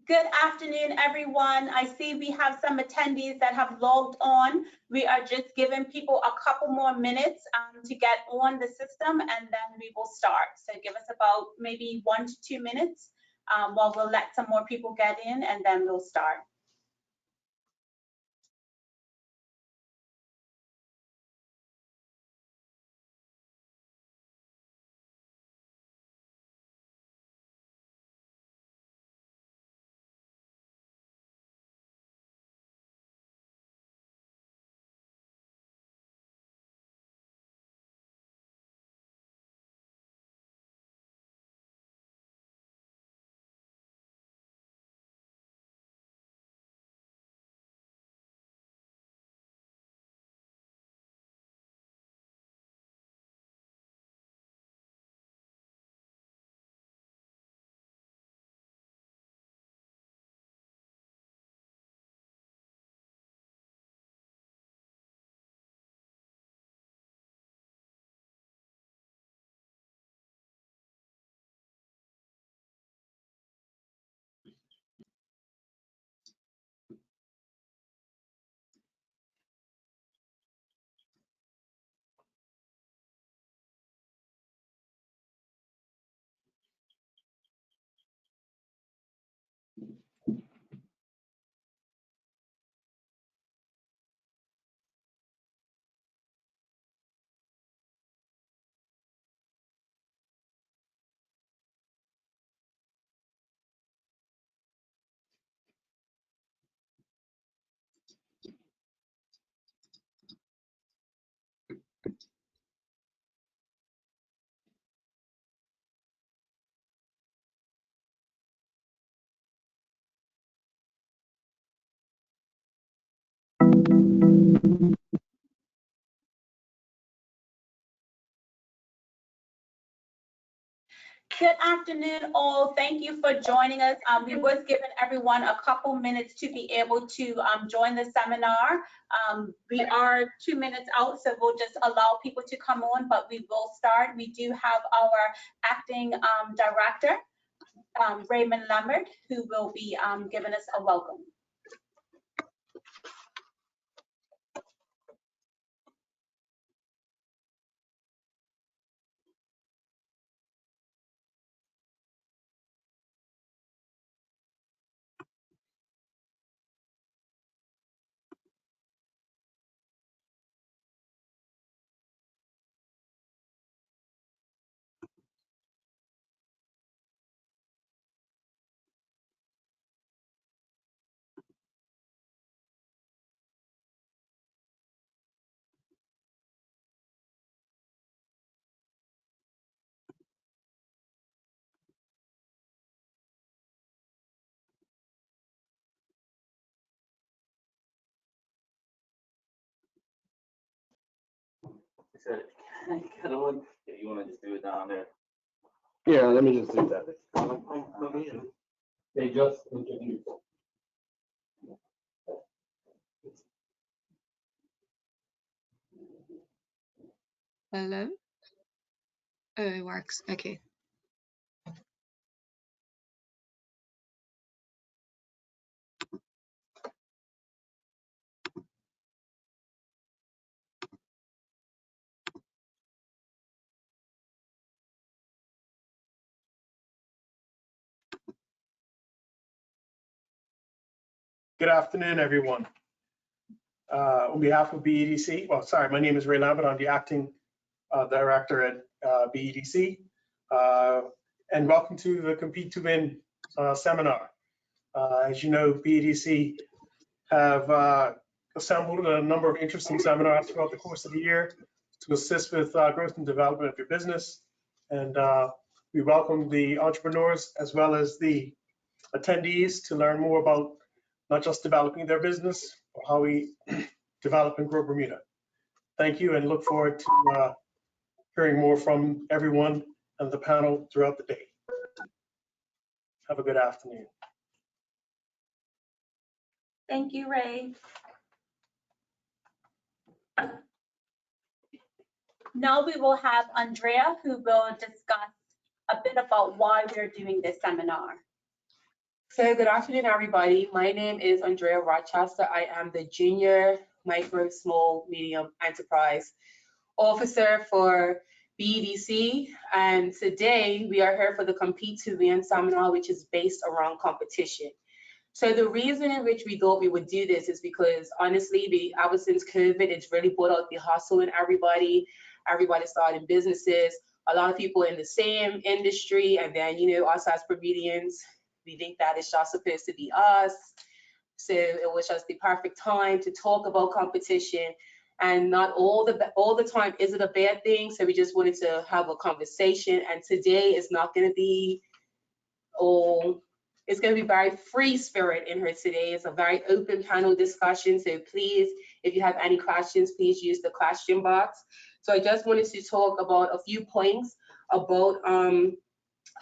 Good afternoon, everyone. I see we have some attendees that have logged on. We are just giving people a couple more minutes to get on the system, and then we will start. So give us about maybe 1 to 2 minutes while we'll let some more people get in, and then we'll start. Good afternoon, all. Thank you for joining us. We was given everyone a couple minutes to be able to join the seminar. We are 2 minutes out, so we'll just allow people to come on, but we will start. We do have our acting director, Raymond Lambert, who will be giving us a welcome. Said, you want to just do it down there? Yeah, let me just do that. They just introduced. Hello? Oh, it works. Okay. Good afternoon, everyone. On behalf of BEDC, well, sorry, my name is Ray Lambert. I'm the acting director at BEDC. And welcome to the Compete to Win seminar. As you know, BEDC have assembled a number of interesting seminars throughout the course of the year to assist with growth and development of your business. And we welcome the entrepreneurs as well as the attendees to learn more about not just developing their business, but how we develop and grow Bermuda. Thank you, and look forward to hearing more from everyone and the panel throughout the day. Have a good afternoon. Thank you, Ray. Now we will have Andrea, who will discuss a bit about why we're doing this seminar. So good afternoon, everybody. My name is Andrea Rochaster. I am the Junior Micro, Small, Medium Enterprise Officer for BEDC. And today we are here for the Compete to Win seminar, which is based around competition. So the reason in which we thought we would do this is because honestly, ever since COVID, it's really brought out the hustle in everybody. Everybody starting businesses, a lot of people in the same industry, and then, you know, us as comedians, we think that it's just supposed to be us. So it was just the perfect time to talk about competition, and not all the time is it a bad thing. So we just wanted to have a conversation, and today is not going to be all. It's going to be very free spirit in here today. It's a very open panel discussion. So please, if you have any questions, please use the question box. So I just wanted to talk about a few points about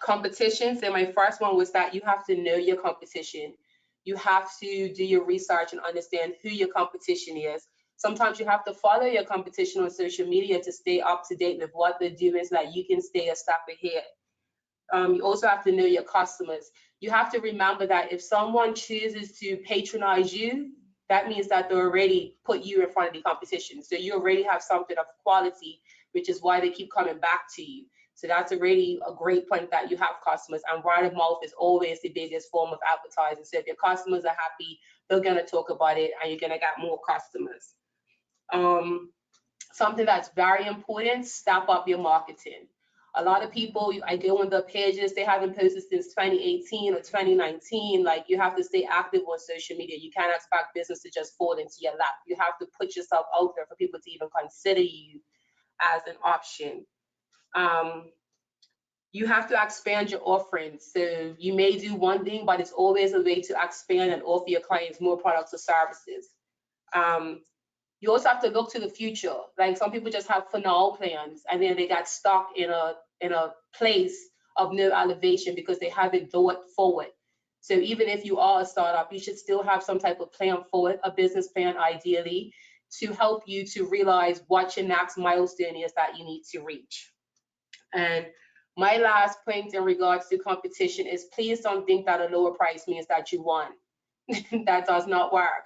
competition. So my first one was that you have to know your competition. You have to do your research and understand who your competition is. Sometimes you have to follow your competition on social media to stay up to date with what they're doing so that you can stay a step ahead. You also have to know your customers. You have to remember that if someone chooses to patronize you, that means that they already put you in front of the competition. So you already have something of quality, which is why they keep coming back to you. So that's already a great point that you have customers, and word of mouth is always the biggest form of advertising. So if your customers are happy, they're gonna talk about it and you're gonna get more customers. Something that's very important, step up your marketing. A lot of people, I go on the pages, they haven't posted since 2018 or 2019. Like, you have to stay active on social media. You can't expect business to just fall into your lap. You have to put yourself out there for people to even consider you as an option. You have to expand your offerings. So you may do one thing, but it's always a way to expand and offer your clients more products or services. You also have to look to the future. Like, some people just have for now plans, and then they got stuck in a place of no elevation because they haven't thought forward. So even if you are a startup, you should still have some type of plan forward, a business plan ideally, to help you to realize what your next milestone is that you need to reach. And my last point in regards to competition is, please don't think that a lower price means that you won. That does not work.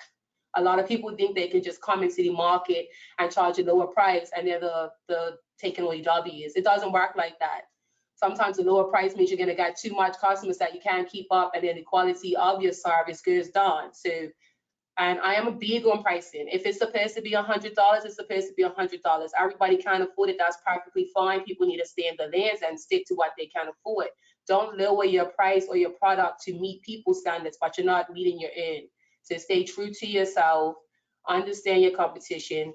A lot of people think they can just come into the market and charge a lower price and they're the taking away W's. It doesn't work like that. Sometimes the lower price means you're gonna get too much customers that you can't keep up, and then the quality of your service goes down. So, and I am a big on pricing. If it's supposed to be $100, it's supposed to be $100. Everybody can't afford it, that's perfectly fine. People need to stay in the lanes and stick to what they can afford. Don't lower your price or your product to meet people's standards, but you're not meeting your own. So stay true to yourself, understand your competition,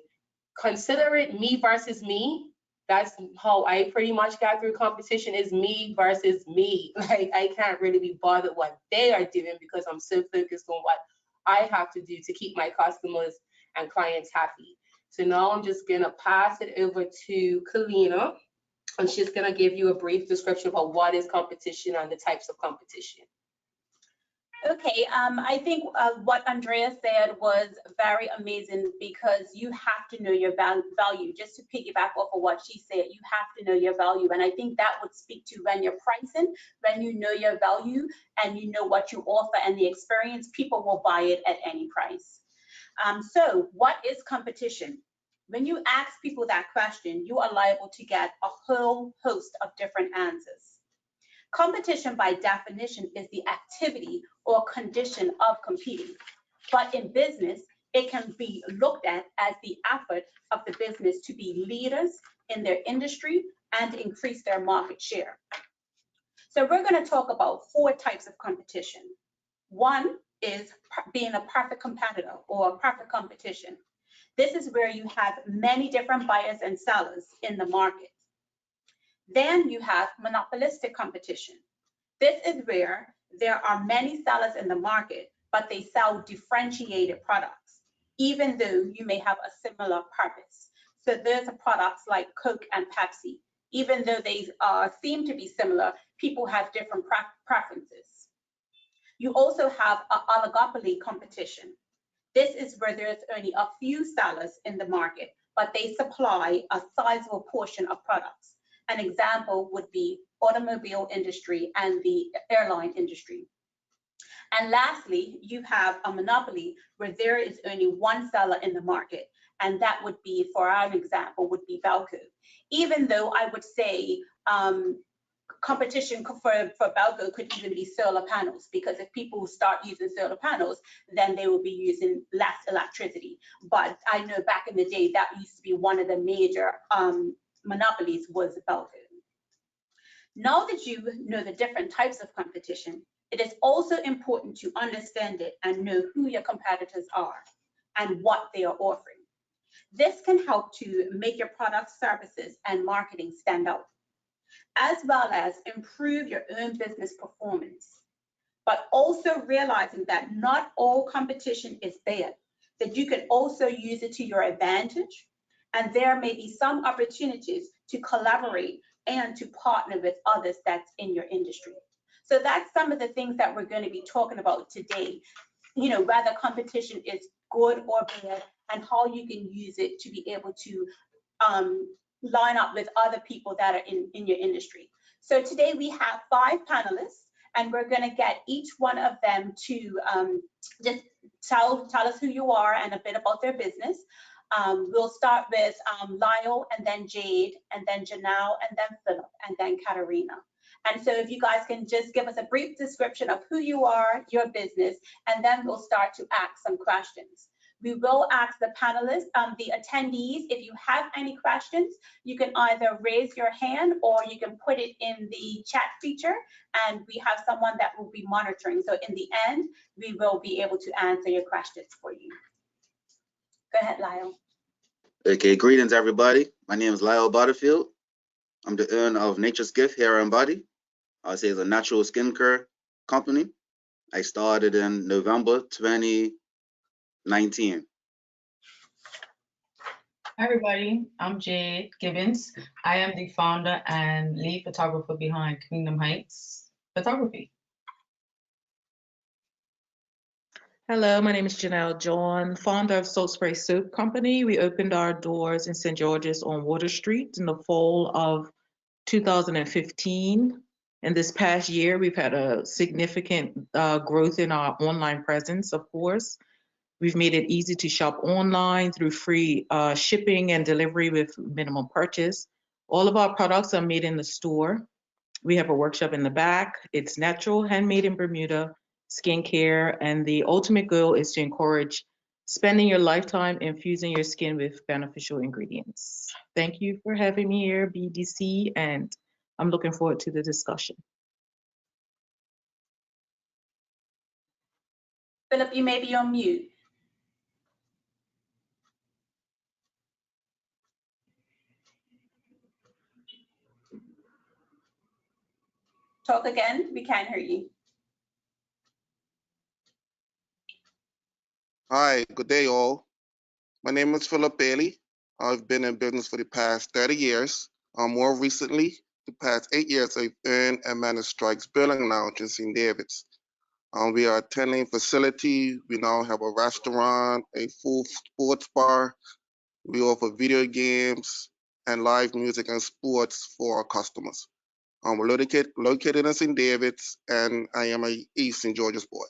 consider it me versus me. That's how I pretty much got through competition, is me versus me. Like, I can't really be bothered what they are doing because I'm so focused on what I have to do to keep my customers and clients happy. So now I'm just gonna pass it over to Catarina, and she's gonna give you a brief description of what is competition and the types of competition. Okay, I think what Andrea said was very amazing, because you have to know your value. Just to piggyback off of what she said, you have to know your value. And I think that would speak to when you're pricing, when you know your value and you know what you offer and the experience, people will buy it at any price. So what is competition? When you ask people that question, you are liable to get a whole host of different answers. Competition, by definition, is the activity or condition of competing. But in business, it can be looked at as the effort of the business to be leaders in their industry and increase their market share. So we're going to talk about 4 types of competition. One is being a perfect competitor or a perfect competition. This is where you have many different buyers and sellers in the market. Then you have monopolistic competition. This is where there are many sellers in the market, but they sell differentiated products, even though you may have a similar purpose. So there's products like Coke and Pepsi. Even though they seem to be similar, people have different preferences. You also have an oligopoly competition. This is where there's only a few sellers in the market, but they supply a sizable portion of products. An example would be automobile industry and the airline industry. And lastly, you have a monopoly where there is only one seller in the market. And that would be, for our example, would be Balco. Even though I would say competition for Balco could even be solar panels, because if people start using solar panels, then they will be using less electricity. But I know back in the day, that used to be one of the major monopolies was Balco. Now that you know the different types of competition, it is also important to understand it and know who your competitors are and what they are offering. This can help to make your products, services, and marketing stand out, as well as improve your own business performance. But also realizing that not all competition is bad, that you can also use it to your advantage, and there may be some opportunities to collaborate and to partner with others that's in your industry. So that's some of the things that we're going to be talking about today, you know, whether competition is good or bad and how you can use it to be able to line up with other people that are in your industry. So today we have 5 panelists, and we're going to get each one of them to just tell us who you are and a bit about their business. We'll start with Lyle, and then Jayde, and then Genelle, and then Phillip, and then Catarina. And so if you guys can just give us a brief description of who you are, your business, and then we'll start to ask some questions. We will ask the panelists, the attendees, if you have any questions, you can either raise your hand or you can put it in the chat feature, and we have someone that will be monitoring. So in the end, we will be able to answer your questions for you. Go ahead, Lyle. Okay, greetings everybody. My name is Lyle Butterfield. I'm the owner of Nature's Gift Hair and Body. I say it's a natural skincare company. I started in November 2019. Hi everybody, I'm Jayde Gibbons. I am the founder and lead photographer behind Queendom Heights Photography. Hello, my name is Genelle John, founder of Salt Spray Soap Company. We opened our doors in St. George's on Water Street in the fall of 2015. And this past year, we've had a significant growth in our online presence, of course. We've made it easy to shop online through free shipping and delivery with minimum purchase. All of our products are made in the store. We have a workshop in the back. It's natural, handmade in Bermuda, skincare, and the ultimate goal is to encourage spending your lifetime infusing your skin with beneficial ingredients. Thank you for having me here, BDC, and I'm looking forward to the discussion. Phillip, you may be on mute. Talk again, we can't hear you. Hi, good day all. My name is Phillip Bailey. I've been in business for the past 30 years. More recently, the past 8 years, I've owned and managed Strykz Burling Lounge in St. David's. We are a 10-lane facility. We now have a restaurant, a full sports bar. We offer video games and live music and sports for our customers. We're located in St. David's, and I am a East St. George's boy.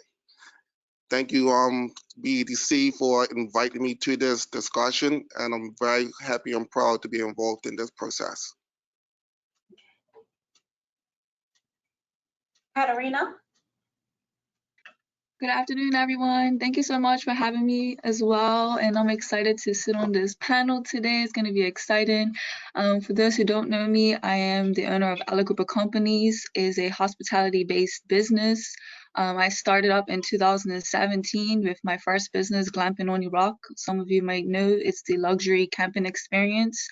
Thank you, BDC, for inviting me to this discussion, and I'm very happy and proud to be involved in this process. Catarina? Good afternoon, everyone. Thank you so much for having me as well. And I'm excited to sit on this panel today. It's going to be exciting. For those who don't know me, I am the owner of Oligopoly Companies, is a hospitality-based business. I started up in 2017 with my first business, Glamping on Your Rock. Some of you might know it's the luxury camping experience.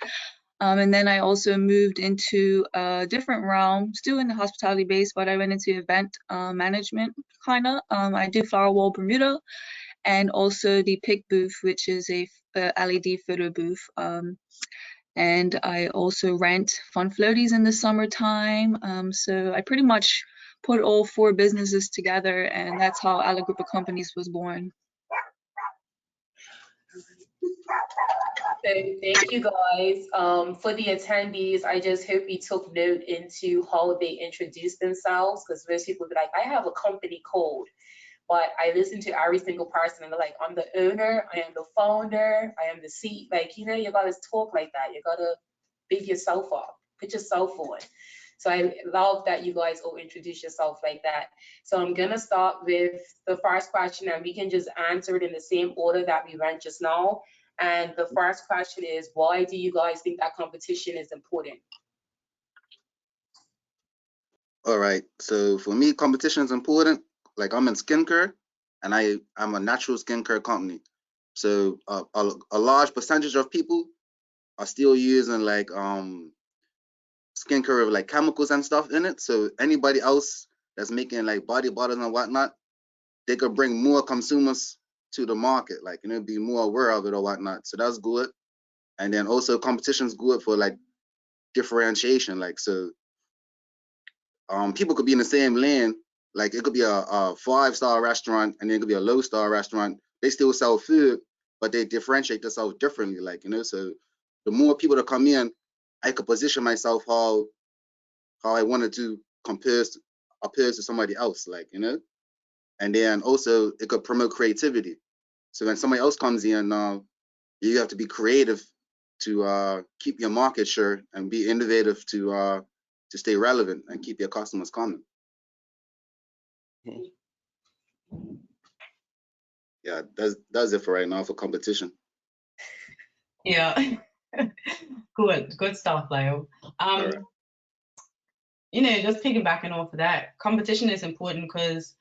And then I also moved into a different realm, still in the hospitality base, but I went into event management, kind of. I do Flower Wall Bermuda, and also the PIC booth, which is a LED photo booth. And I also rent fun floaties in the summertime. So I pretty much put all 4 businesses together, and that's how Oligopoly Companies was born. So thank you guys. For the attendees, I just hope you took note into how they introduce themselves, because most people will be like, I have a company code. but I listen to every single person and they're like, I'm the owner, I am the founder, I am the CEO. Like, you know, you gotta talk like that. You gotta big yourself up, put yourself on. So I love that you guys all introduce yourself like that. So I'm gonna start with the first question and we can just answer it in the same order that we went just now. And the first question is, why do you guys think that competition is important? All right. So for me, competition is important. Like I'm in skincare, and I'm a natural skincare company. So a large percentage of people are still using like skincare with like chemicals and stuff in it. So anybody else that's making like body butters and whatnot, they could bring more consumers to the market, like, you know, be more aware of it or whatnot. So that's good. And then also competition is good for like differentiation. Like, so people could be in the same lane. Like it could be a 5-star restaurant and then it could be a low-star restaurant. They still sell food, but they differentiate themselves differently. Like, you know, so the more people that come in, I could position myself how I wanted to compare to somebody else, like, you know. And then also it could promote creativity. So when somebody else comes in, you have to be creative to keep your market share and be innovative to stay relevant and keep your customers coming. Yeah, that's it for right now for competition. Yeah. Good stuff, Lyle. Right. You know, just piggybacking off of that, competition is important because,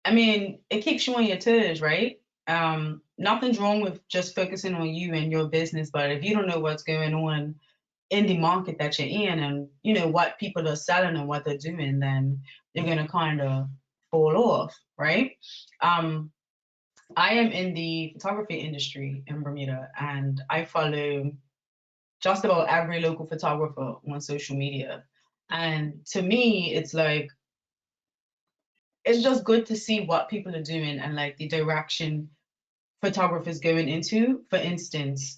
I mean, it keeps you on your toes, right? Nothing's wrong with just focusing on you and your business, but if you don't know what's going on in the market that you're in and, you know, what people are selling and what they're doing, then you're going to kind of fall off, right? I am in the photography industry in Bermuda, and I follow just about every local photographer on social media. And to me, it's like, it's just good to see what people are doing and like the direction photographers going into. For instance,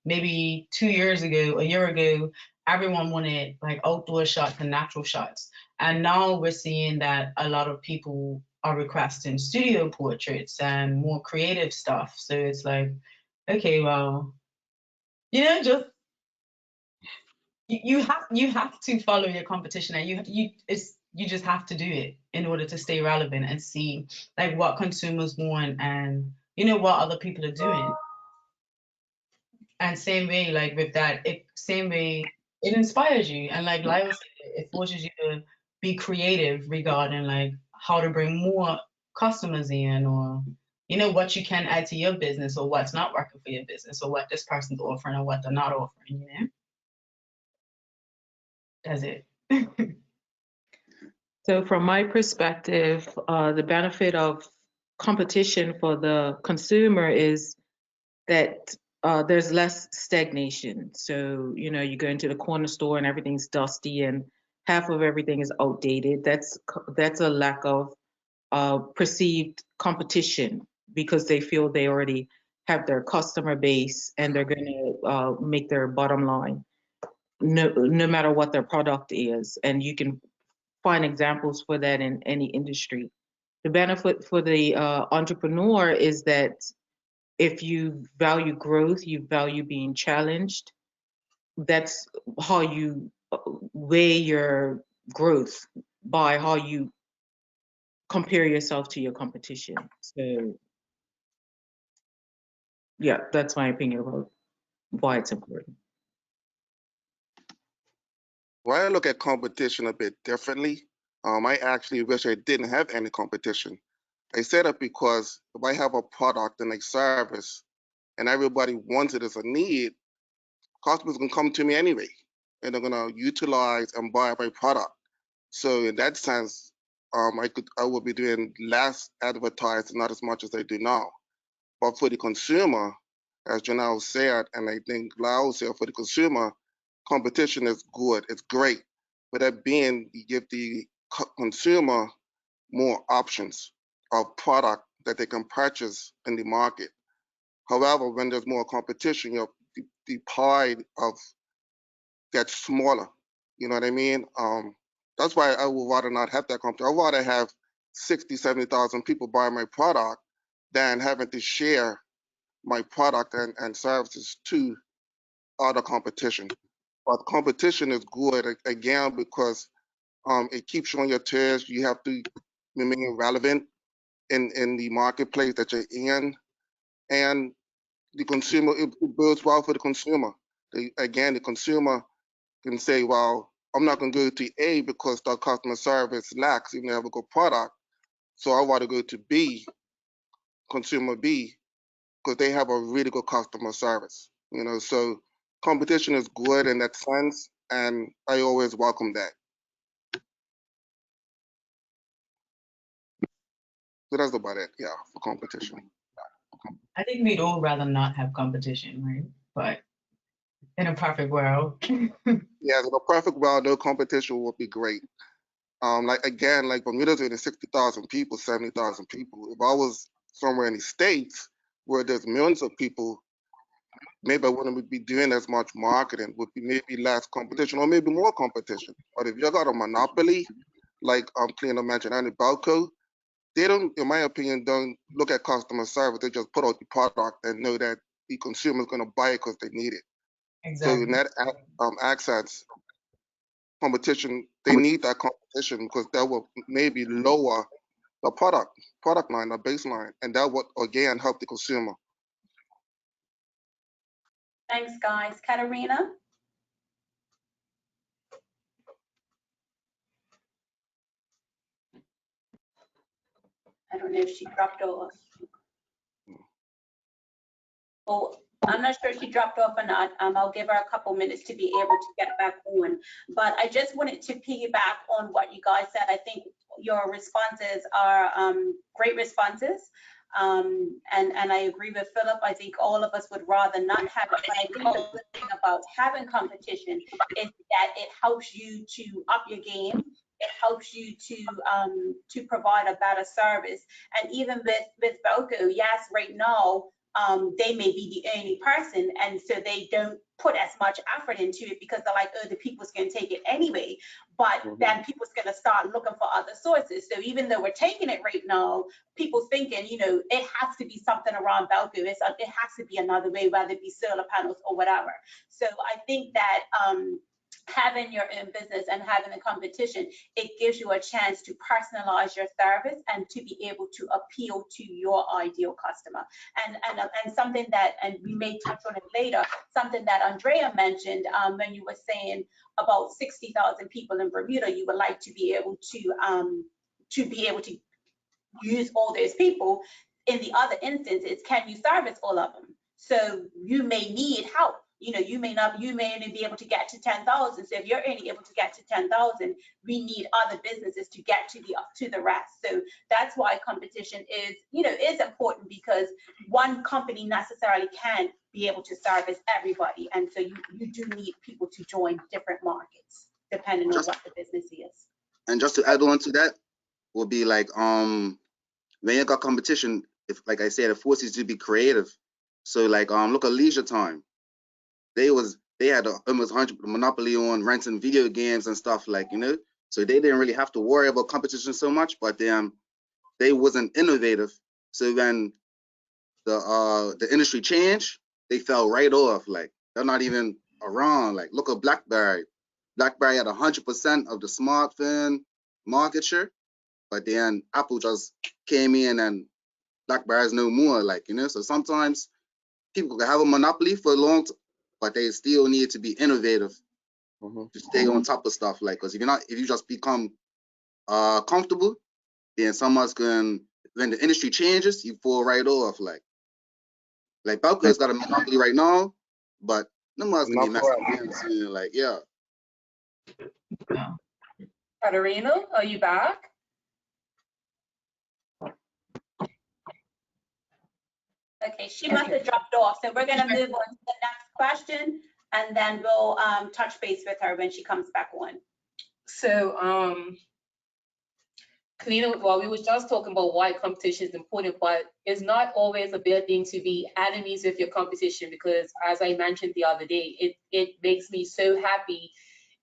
maybe 2 years ago, a year ago, everyone wanted like outdoor shots and natural shots. And now we're seeing that a lot of people are requesting studio portraits and more creative stuff. So it's like, okay, well, you know, just you have to follow your competition, and you just have to do it in order to stay relevant and see like what consumers want and, you know, what other people are doing. And same way, like with that, it inspires you, and like Lyle said, it forces you to be creative regarding like how to bring more customers in, or, you know, what you can add to your business, or what's not working for your business, or what this person's offering or what they're not offering, you know. That's it. So from my perspective, the benefit of competition for the consumer is that there's less stagnation. So, you know, you go into the corner store and everything's dusty and half of everything is outdated. That's a lack of perceived competition, because they feel they already have their customer base and they're going to make their bottom line, no matter what their product is. And you can find examples for that in any industry. The benefit for the entrepreneur is that if you value growth, you value being challenged, that's how you weigh your growth, by how you compare yourself to your competition. So yeah, that's my opinion about why it's important. Well, I look at competition a bit differently. I actually wish I didn't have any competition. I said it because if I have a product and a service and everybody wants it as a need, customers can come to me anyway, and they're gonna utilize and buy my product. So in that sense, I would be doing less advertising, not as much as I do now. But for the consumer, as Genelle said, and I think Lyle said, for the consumer, competition is good, it's great. But that being, you give the consumer more options of product that they can purchase in the market. However, when there's more competition, the pie of gets smaller. You know what I mean? That's why I would rather not have that competition. I'd rather have 60, 70,000 people buy my product than having to share my product and services to other competition. But competition is good again because it keeps you on your toes. You have to remain relevant in the marketplace that you're in, and the consumer, it builds well for the consumer. Again, the consumer can say, well, I'm not going to go to A because the customer service lacks, even though they have a good product. So I want to go to B, consumer B, because they have a really good customer service. You know, so competition is good in that sense, and I always welcome that. So that's about it, yeah, for competition. I think we'd all rather not have competition, right? But in a perfect world. Yeah, in a perfect world, no competition would be great. Like again, like Bermuda's doing 60,000 people, 70,000 people. If I was somewhere in the States where there's millions of people, maybe I wouldn't be doing as much marketing, would be maybe less competition or maybe more competition. But if you got a monopoly, like Queendom mentioned, and Balco, they don't, in my opinion, don't look at customer service. They just put out the product and know that the consumer is going to buy it because they need it. So in that access, competition, they need that competition because that will maybe lower the product line, the baseline, and that would again help the consumer. Thanks, guys. Catarina? I don't know if she dropped off. Oh, I'm not sure if she dropped off or not. I'll give her a couple minutes to be able to get back on. But I just wanted to piggyback on what you guys said. I think your responses are great responses. And I agree with Phillip. I think all of us would rather not have it. But I think the good thing about having competition is that it helps you to up your game. It helps you to provide a better service. And even with Balco, yes, right now, they may be the only person, and so they don't put as much effort into it because they're like, oh, the people's going to take it anyway. But then people's going to start looking for other sources. So even though we're taking it right now, people's thinking, you know, it has to be something around Balco. It has to be another way, whether it be solar panels or whatever. So I think that having your own business and having a competition, it gives you a chance to personalize your service and to be able to appeal to your ideal customer. And something that, and we may touch on it later, something that Andrea mentioned when you were saying about 60,000 people in Bermuda, you would like to be able to use all those people. In the other instances, can you service all of them? So you may need help. You know, you may only be able to get to 10,000. So if you're only able to get to 10,000, we need other businesses to get to the rest. So that's why competition is important, because one company necessarily can't be able to service everybody. And so you do need people to join different markets depending on what the business is. And just to add on to that, will be like when you got competition, if like I said, it forces you to be creative. So like look at Leisure Time. They had almost 100% monopoly on renting video games and stuff, like, you know, so they didn't really have to worry about competition so much, but they wasn't innovative. So when the industry changed, they fell right off. Like, they're not even around. Like, look at BlackBerry. BlackBerry had 100% of the smartphone market share, but then Apple just came in and BlackBerry's no more. Like, you know, so sometimes people can have a monopoly for a long time, but they still need to be innovative to stay on top of stuff. Like, because if you just become comfortable, then someone's when the industry changes, you fall right off. Like Balco has got a monopoly right now, but no one's gonna be messing around soon. Like, yeah. Catarina, are you back? Okay, she must have dropped off. So we're gonna move on to the next question, and then we'll touch base with her when she comes back on. So, Catarina, well, we were just talking about why competition is important, but it's not always a bad thing to be enemies with your competition, because as I mentioned the other day, it makes me so happy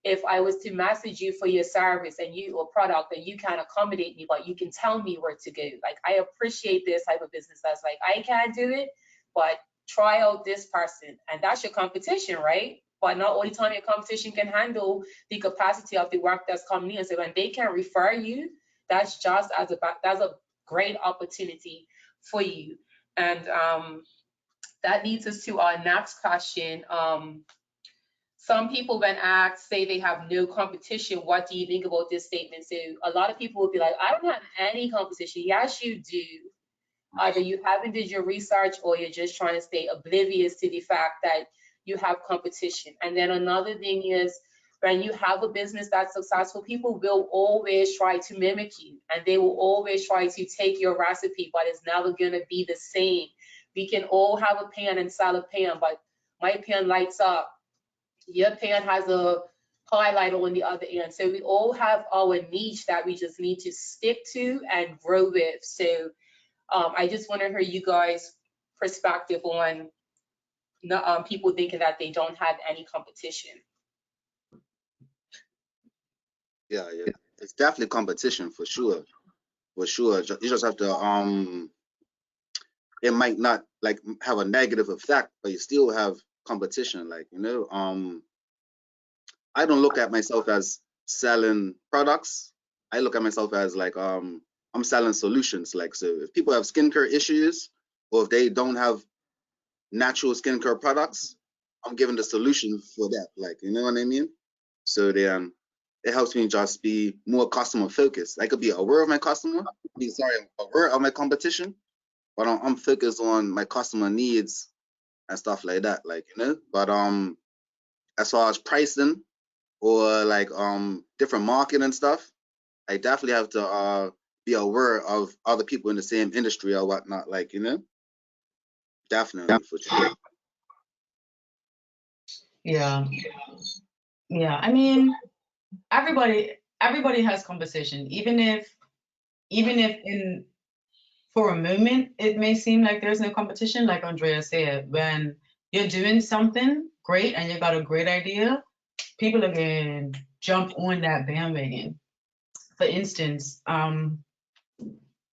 if I was to message you for your service and you or product, and you can't accommodate me, but you can tell me where to go. Like, I appreciate this type of business that's like, I can't do it, but try out this person. And that's your competition, right? But not all the time your competition can handle the capacity of the work that's coming in. So when they can refer you, that's just as that's a great opportunity for you. And that leads us to our next question. Some people, when asked, say they have no competition. What do you think about this statement? So a lot of people will be like, I don't have any competition. Yes, you do. Either you haven't did your research, or you're just trying to stay oblivious to the fact that you have competition. And then another thing is, when you have a business that's successful, people will always try to mimic you, and they will always try to take your recipe, but it's never gonna be the same. We can all have a pan and sell a pan, but my pan lights up. Your pan has a highlighter on the other end. So we all have our niche that we just need to stick to and grow with. So I just want to hear you guys' perspective on people thinking that they don't have any competition. Yeah, it's definitely competition for sure. You just have to it might not like have a negative effect, but you still have competition. Like, you know, I don't look at myself as selling products. I look at myself as like I'm selling solutions. Like, so if people have skincare issues, or if they don't have natural skincare products, I'm giving the solution for that. Like, you know what I mean? So then it helps me just be more customer focused. I could be aware of my customer, aware of my competition, but I'm focused on my customer needs and stuff like that. Like, you know, but as far as pricing or like different market and stuff, I definitely have to be aware of other people in the same industry or whatnot. Like, you know, definitely for sure. Yeah. I mean, everybody has competition, even if for a moment it may seem like there's no competition. Like Andrea said, when you're doing something great and you got a great idea, people are gonna jump on that bandwagon. For instance,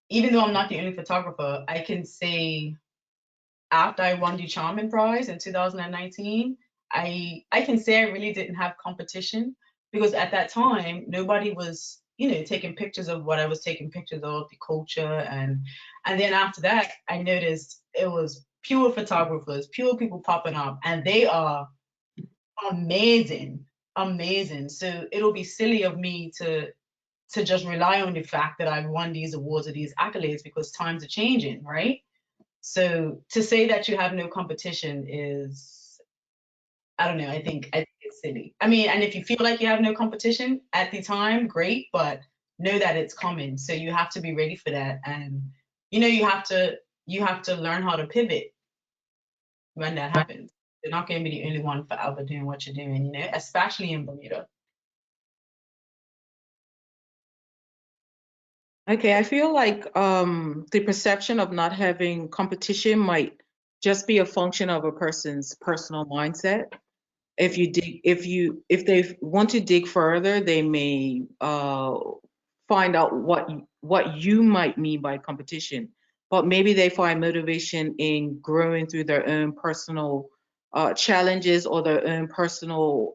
even though I'm not the only photographer, I can say after I won the Charming Prize in 2019, I can say I really didn't have competition, because at that time nobody was, you know, taking pictures of what I was taking pictures of, the culture, and then after that I noticed it was pure photographers, pure people popping up, and they are amazing. So it'll be silly of me to just rely on the fact that I've won these awards or these accolades, because times are changing, right? So to say that you have no competition is, I don't know, I think it's silly. I mean, and if you feel like you have no competition at the time, great, but know that it's coming. So you have to be ready for that. And, you know, you have to learn how to pivot when that happens. You're not going to be the only one forever doing what you're doing, you know, especially in Bermuda. Okay, I feel like the perception of not having competition might just be a function of a person's personal mindset. If they want to dig further, they may find out what you might mean by competition. But maybe they find motivation in growing through their own personal challenges, or their own personal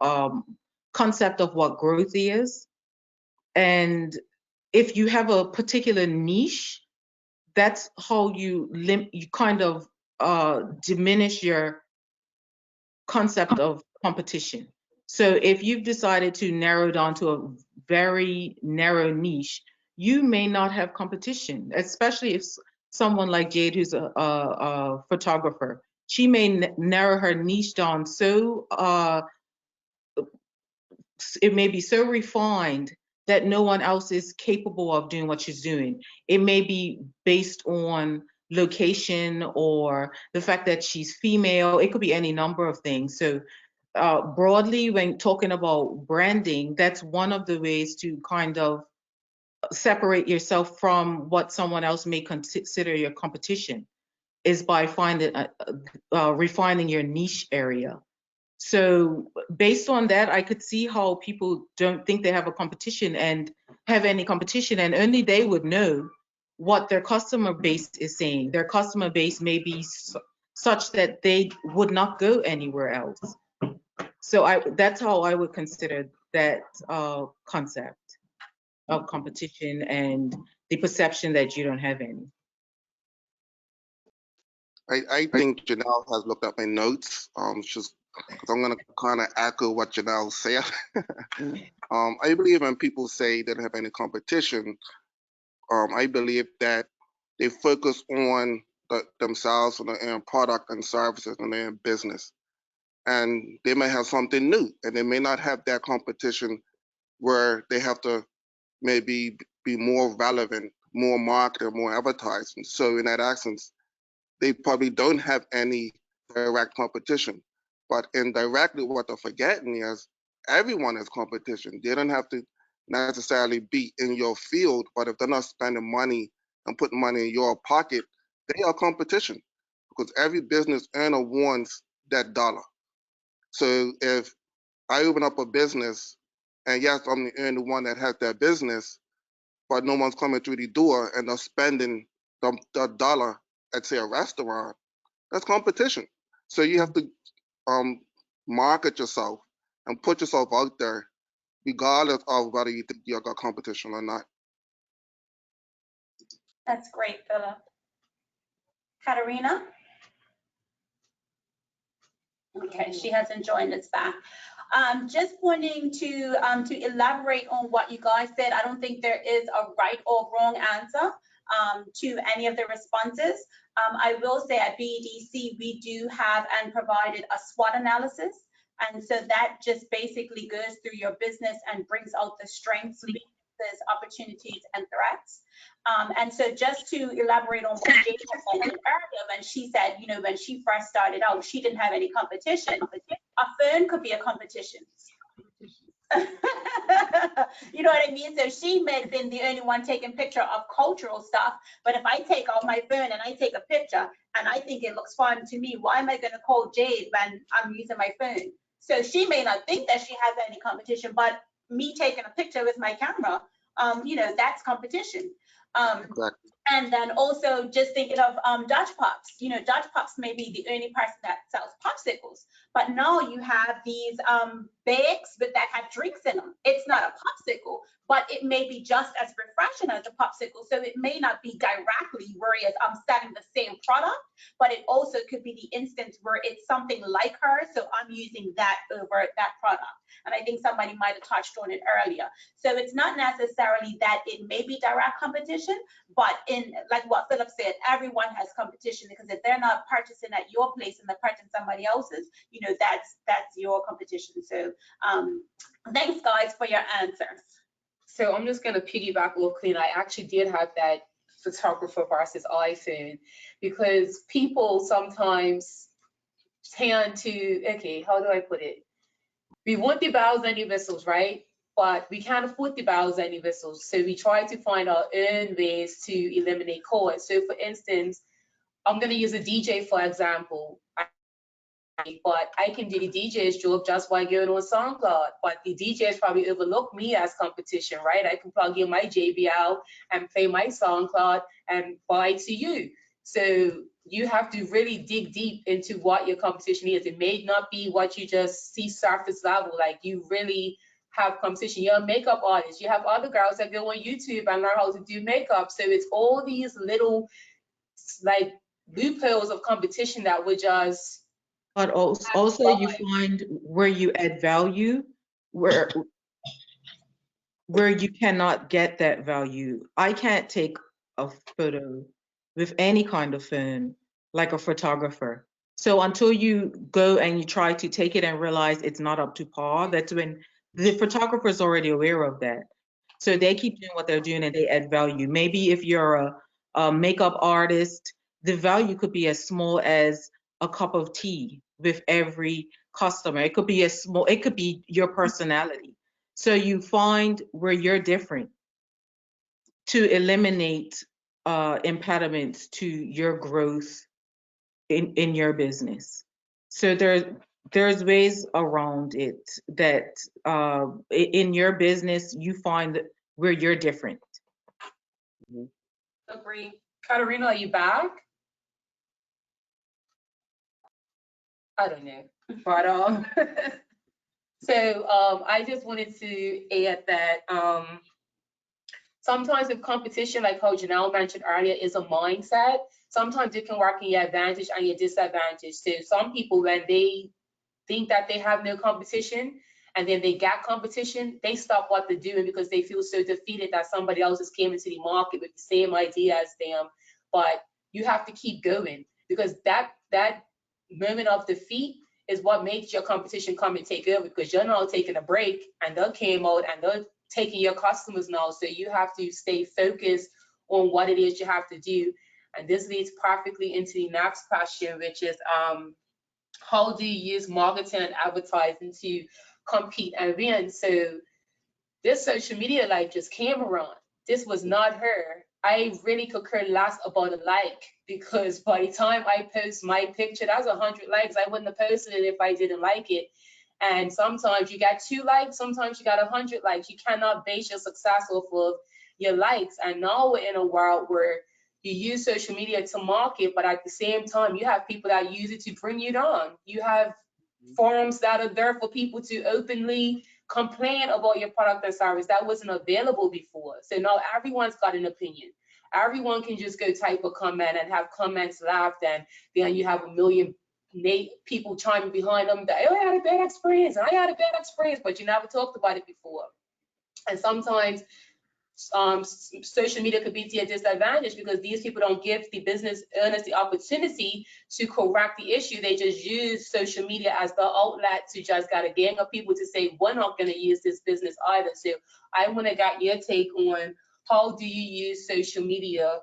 concept of what growth is. And if you have a particular niche, that's how you kind of diminish your concept of competition. So if you've decided to narrow down to a very narrow niche, you may not have competition, especially if someone like Jayde, who's a photographer, she may narrow her niche down so it may be so refined that no one else is capable of doing what she's doing. It may be based on location or the fact that she's female. It could be any number of things. So broadly, when talking about branding, that's one of the ways to kind of separate yourself from what someone else may consider your competition, is by refining your niche area. So based on that, I could see how people don't think they have a competition and have any competition, and only they would know what their customer base is saying. Their customer base may be such that they would not go anywhere else. So that's how I would consider that concept of competition and the perception that you don't have any. I think Genelle has looked at my notes. Because I'm gonna kind of echo what Genelle said. I believe when people say they don't have any competition, I believe that they focus on themselves and their own product and services and their own business, and they may have something new, and they may not have that competition where they have to maybe be more relevant, more marketed, more advertising. So in that essence, they probably don't have any direct competition. But indirectly, what they're forgetting is everyone is competition. They don't have to necessarily be in your field, but if they're not spending money and putting money in your pocket, they are competition, because every business owner wants that dollar. So if I open up a business, and yes, I'm the only one that has that business, but no one's coming through the door and they're spending the dollar at, say, a restaurant, that's competition. So you have to market yourself and put yourself out there, regardless of whether you think you got competition or not. That's great, Phillip. Catarina? Okay, she hasn't joined us back. Just wanting to elaborate on what you guys said. I don't think there is a right or wrong answer to any of the responses. I will say at BEDC, we do have and provided a SWOT analysis. And so that just basically goes through your business and brings out the strengths, weaknesses, opportunities, and threats. And so just to elaborate on what Jayde mentioned earlier, when she said, you know, when she first started out, she didn't have any competition. A phone could be a competition. You know what I mean? So she may have been the only one taking picture of cultural stuff, but if I take out my phone and I take a picture and I think it looks fun to me, why am I going to call Jayde when I'm using my phone? So she may not think that she has any competition, but me taking a picture with my camera, you know, that's competition. Exactly. And then also just thinking of Dutch Pops. You know, Dutch Pops may be the only person that sells popsicles, but now you have these bags that have drinks in them. It's not a popsicle, but it may be just as refreshing as a popsicle. So it may not be directly whereas I'm selling the same product, but it also could be the instance where it's something like her. So I'm using that over that product. And I think somebody might have touched on it earlier. So it's not necessarily that it may be direct competition, but in like what Phillip said, everyone has competition, because if they're not purchasing at your place and they're purchasing somebody else's, you know, that's your competition. So thanks guys for your answers. So I'm just gonna piggyback real clean. I actually did have that photographer versus iPhone, because people sometimes tend to, okay, how do I put it? We want the bells and the whistles, right? But we can't afford the bells and the whistles. So we try to find our own ways to eliminate costs. So for instance, I'm gonna use a DJ for example. But I can do the DJ's job just by going on SoundCloud. But the DJs probably overlook me as competition, right? I can plug in my JBL and play my SoundCloud and buy to you. So you have to really dig deep into what your competition is. It may not be what you just see surface level, like you really have competition. You're a makeup artist. You have other girls that go on YouTube and learn how to do makeup. So it's all these little like loopholes of competition that would just. But also you find where you add value, where you cannot get that value. I can't take a photo with any kind of phone like a photographer. So until you go and you try to take it and realize it's not up to par, that's when the photographer is already aware of that. So they keep doing what they're doing and they add value. Maybe if you're a makeup artist, the value could be as small as a cup of tea with every customer. It could be it could be your personality. So you find where you're different to eliminate impediments to your growth in your business. So there's ways around it that in your business you find where you're different. Agree. Catarina, are you back? I don't know, but so I just wanted to add that sometimes with competition, like how Genelle mentioned earlier, is a mindset. Sometimes it can work in your advantage and your disadvantage. So some people, when they think that they have no competition and then they get competition, they stop what they're doing because they feel so defeated that somebody else just came into the market with the same idea as them. But you have to keep going, because that moment of defeat is what makes your competition come and take over, because you're now taking a break and they came out and they're taking your customers now. So you have to stay focused on what it is you have to do. And this leads perfectly into the next question, which is how do you use marketing and advertising to compete and win? So this social media life just came around. This was not her. I really could care less about a like, because by the time I post my picture, that's 100 likes. I wouldn't have posted it if I didn't like it. And sometimes you got 2 likes, sometimes you got 100 likes. You cannot base your success off of your likes. And now we're in a world where you use social media to market, but at the same time, you have people that use it to bring you down. You have forums that are there for people to openly complain about your product and service that wasn't available before. So now everyone's got an opinion. Everyone can just go type a comment and have comments left, and then you have a million people chiming behind them that, oh, I had a bad experience, and I had a bad experience, but you never talked about it before. And sometimes social media could be to your disadvantage, because these people don't give the business owners the opportunity to correct the issue. They just use social media as the outlet to just get a gang of people to say, we're not going to use this business either. So I want to get your take on, how do you use social media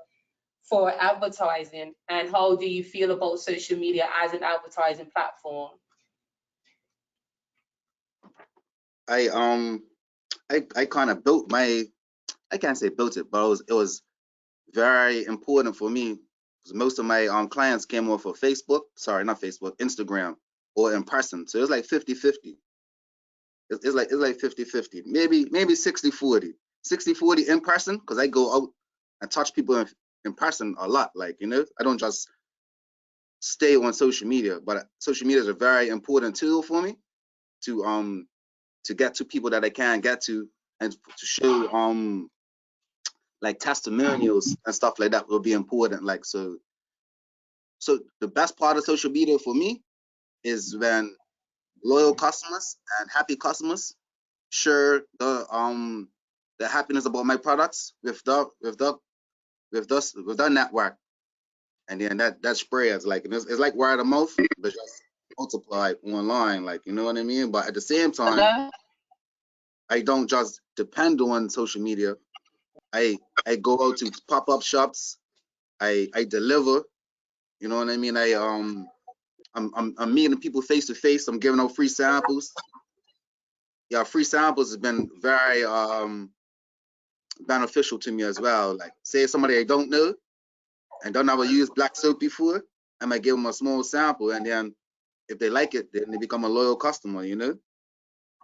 for advertising, and how do you feel about social media as an advertising platform? I kind of built my, I can't say built it, but it was very important for me, because most of my clients came off of Facebook, sorry, not Facebook, Instagram, or in person. So it's like 50-50. It's like 50-50, maybe 60-40. 60-40 in person, because I go out and touch people in person a lot. Like, you know, I don't just stay on social media, but social media is a very important tool for me to get to people that I can't get to, and to show like testimonials and stuff like that will be important. Like, so the best part of social media for me is when loyal customers and happy customers share the happiness about my products with the network, and then that spreads. Like, it's like word of mouth, but just multiplied online. Like, you know what I mean? But at the same time, I don't just depend on social media. I go out to pop-up shops. I deliver. You know what I mean? I'm meeting people face to face. I'm giving out free samples. Yeah, free samples has been very beneficial to me as well. Like, say somebody I don't know and don't ever use black soap before, I might give them a small sample, and then if they like it, then they become a loyal customer, you know?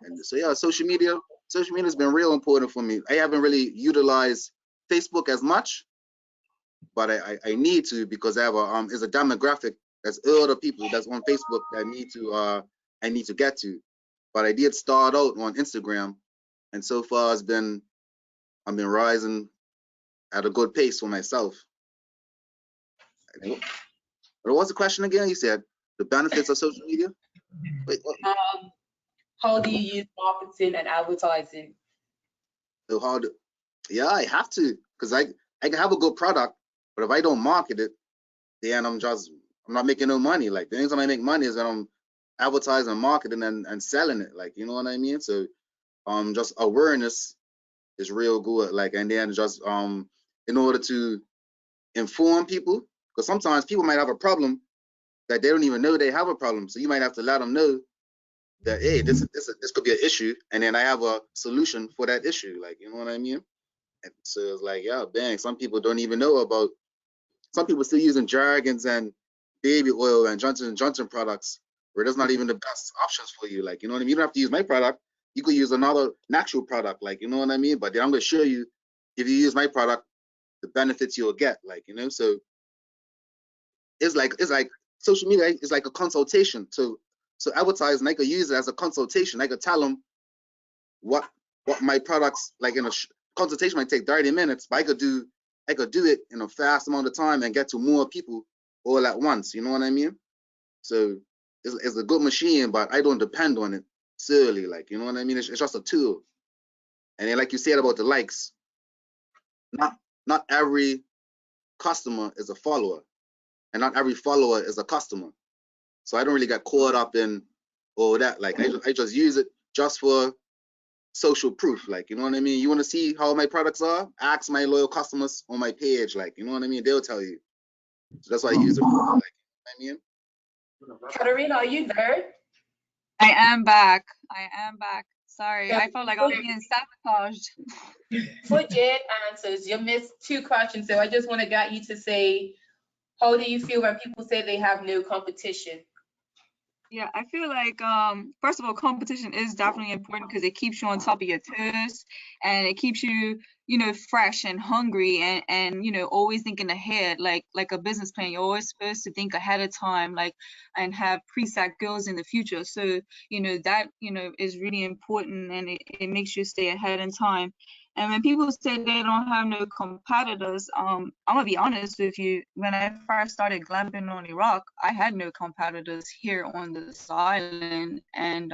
And so yeah, social media has been real important for me. I haven't really utilized Facebook as much, but I need to, because I have is a demographic that's older people that's on Facebook that I need to get to. But I did start out on Instagram, and so far I've been rising at a good pace for myself. What was the question again? You said the benefits of social media? Wait, what? How do you use marketing and advertising? So yeah, I have to, because I can have a good product, but if I don't market it, then I'm not making no money. Like, the only time I make money is when I'm advertising, marketing, and selling it. Like, you know what I mean? So just awareness is real good. Like, and then just in order to inform people, because sometimes people might have a problem that they don't even know they have a problem. So you might have to let them know that, hey, this could be an issue, and then I have a solution for that issue. Like, you know what I mean? And so it's like, yeah, bang. Some people don't even know about. Some people still using Jergens and baby oil and Johnson & Johnson products where there's not even the best options for you. Like, you know what I mean? You don't have to use my product. You could use another natural product, like, you know what I mean? But then I'm going to show you, if you use my product, the benefits you'll get, like, you know? So it's like social media is like a consultation. So advertising, I could use it as a consultation. I could tell them what my products, like, in a consultation might take 30 minutes, but I could do it in a fast amount of time and get to more people all at once. You know what I mean? So it's a good machine, but I don't depend on it solely. Like, you know what I mean? It's just a tool. And then, like you said about the likes, not every customer is a follower, and not every follower is a customer. So I don't really get caught up in all that. Like, I just use it just for social proof. Like, you know what I mean? You want to see how my products are? Ask my loyal customers on my page. Like, you know what I mean? They'll tell you. So that's what I use it for. Like, you know what I mean? Catarina, are you there? I am back. Sorry, I felt like I was being sabotaged. For Jayde answers, you missed 2 questions, so I just want to get you to say, how do you feel when people say they have no competition? Yeah, I feel like first of all, competition is definitely important because it keeps you on top of your toes, and it keeps you, you know, fresh and hungry, and you know, always thinking ahead, like a business plan. You're always supposed to think ahead of time, like, and have preset goals in the future. So, you know, that, you know, is really important, and it makes you stay ahead in time. And when people say they don't have no competitors, I'm gonna be honest with you. When I first started glamping on Iraq, I had no competitors here on this island, and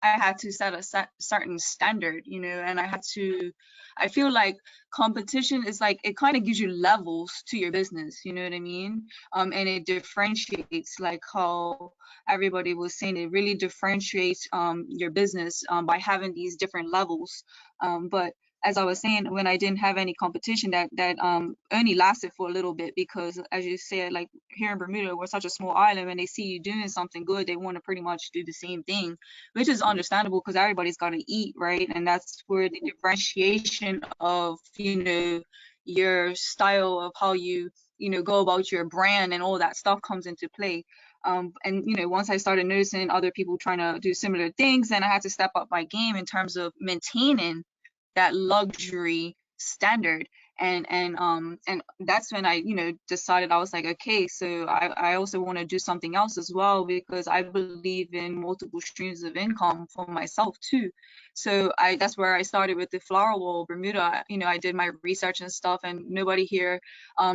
I had to set a certain standard, you know, and I feel like competition is like, it kind of gives you levels to your business, you know what I mean? And it differentiates, like how everybody was saying, it really differentiates your business by having these different levels. But as I was saying, when I didn't have any competition, that only lasted for a little bit, because as you said, like here in Bermuda, we're such a small island, when they see you doing something good, they want to pretty much do the same thing, which is understandable because everybody's got to eat, right? And that's where the differentiation of, you know, your style of how you know, go about your brand and all that stuff comes into play. And, you know, once I started noticing other people trying to do similar things, then I had to step up my game in terms of maintaining that luxury standard. And that's when I, you know, decided, I was like, okay, so I also want to do something else as well, because I believe in multiple streams of income for myself too. So that's where I started with the flower wall Bermuda. You know, I did my research and stuff, and nobody here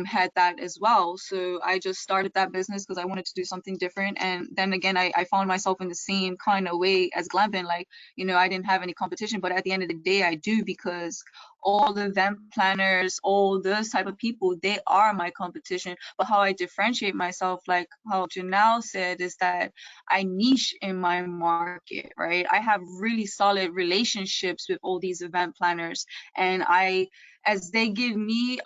had that as well. So I just started that business because I wanted to do something different. And then again, I found myself in the same kind of way as glamping. Like, you know, I didn't have any competition, but at the end of the day, I do, because all the event planners, all those type of people, they are my competition. But how I differentiate myself, like how Genelle said, is that I niche in my market, right? I have really solid relationships with all these event planners, and as they give me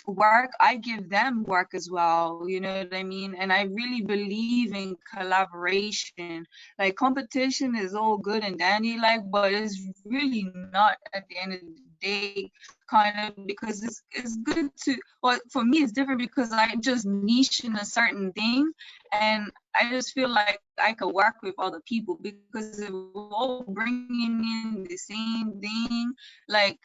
work, I give them work as well, you know what I mean? And I really believe in collaboration. Like, competition is all good and dandy, like, but it's really not at the end of the day, kind of, because it's good to, well, for me it's different because I just niche in a certain thing, and I just feel like I could work with other people, because if we're all bringing in the same thing, like,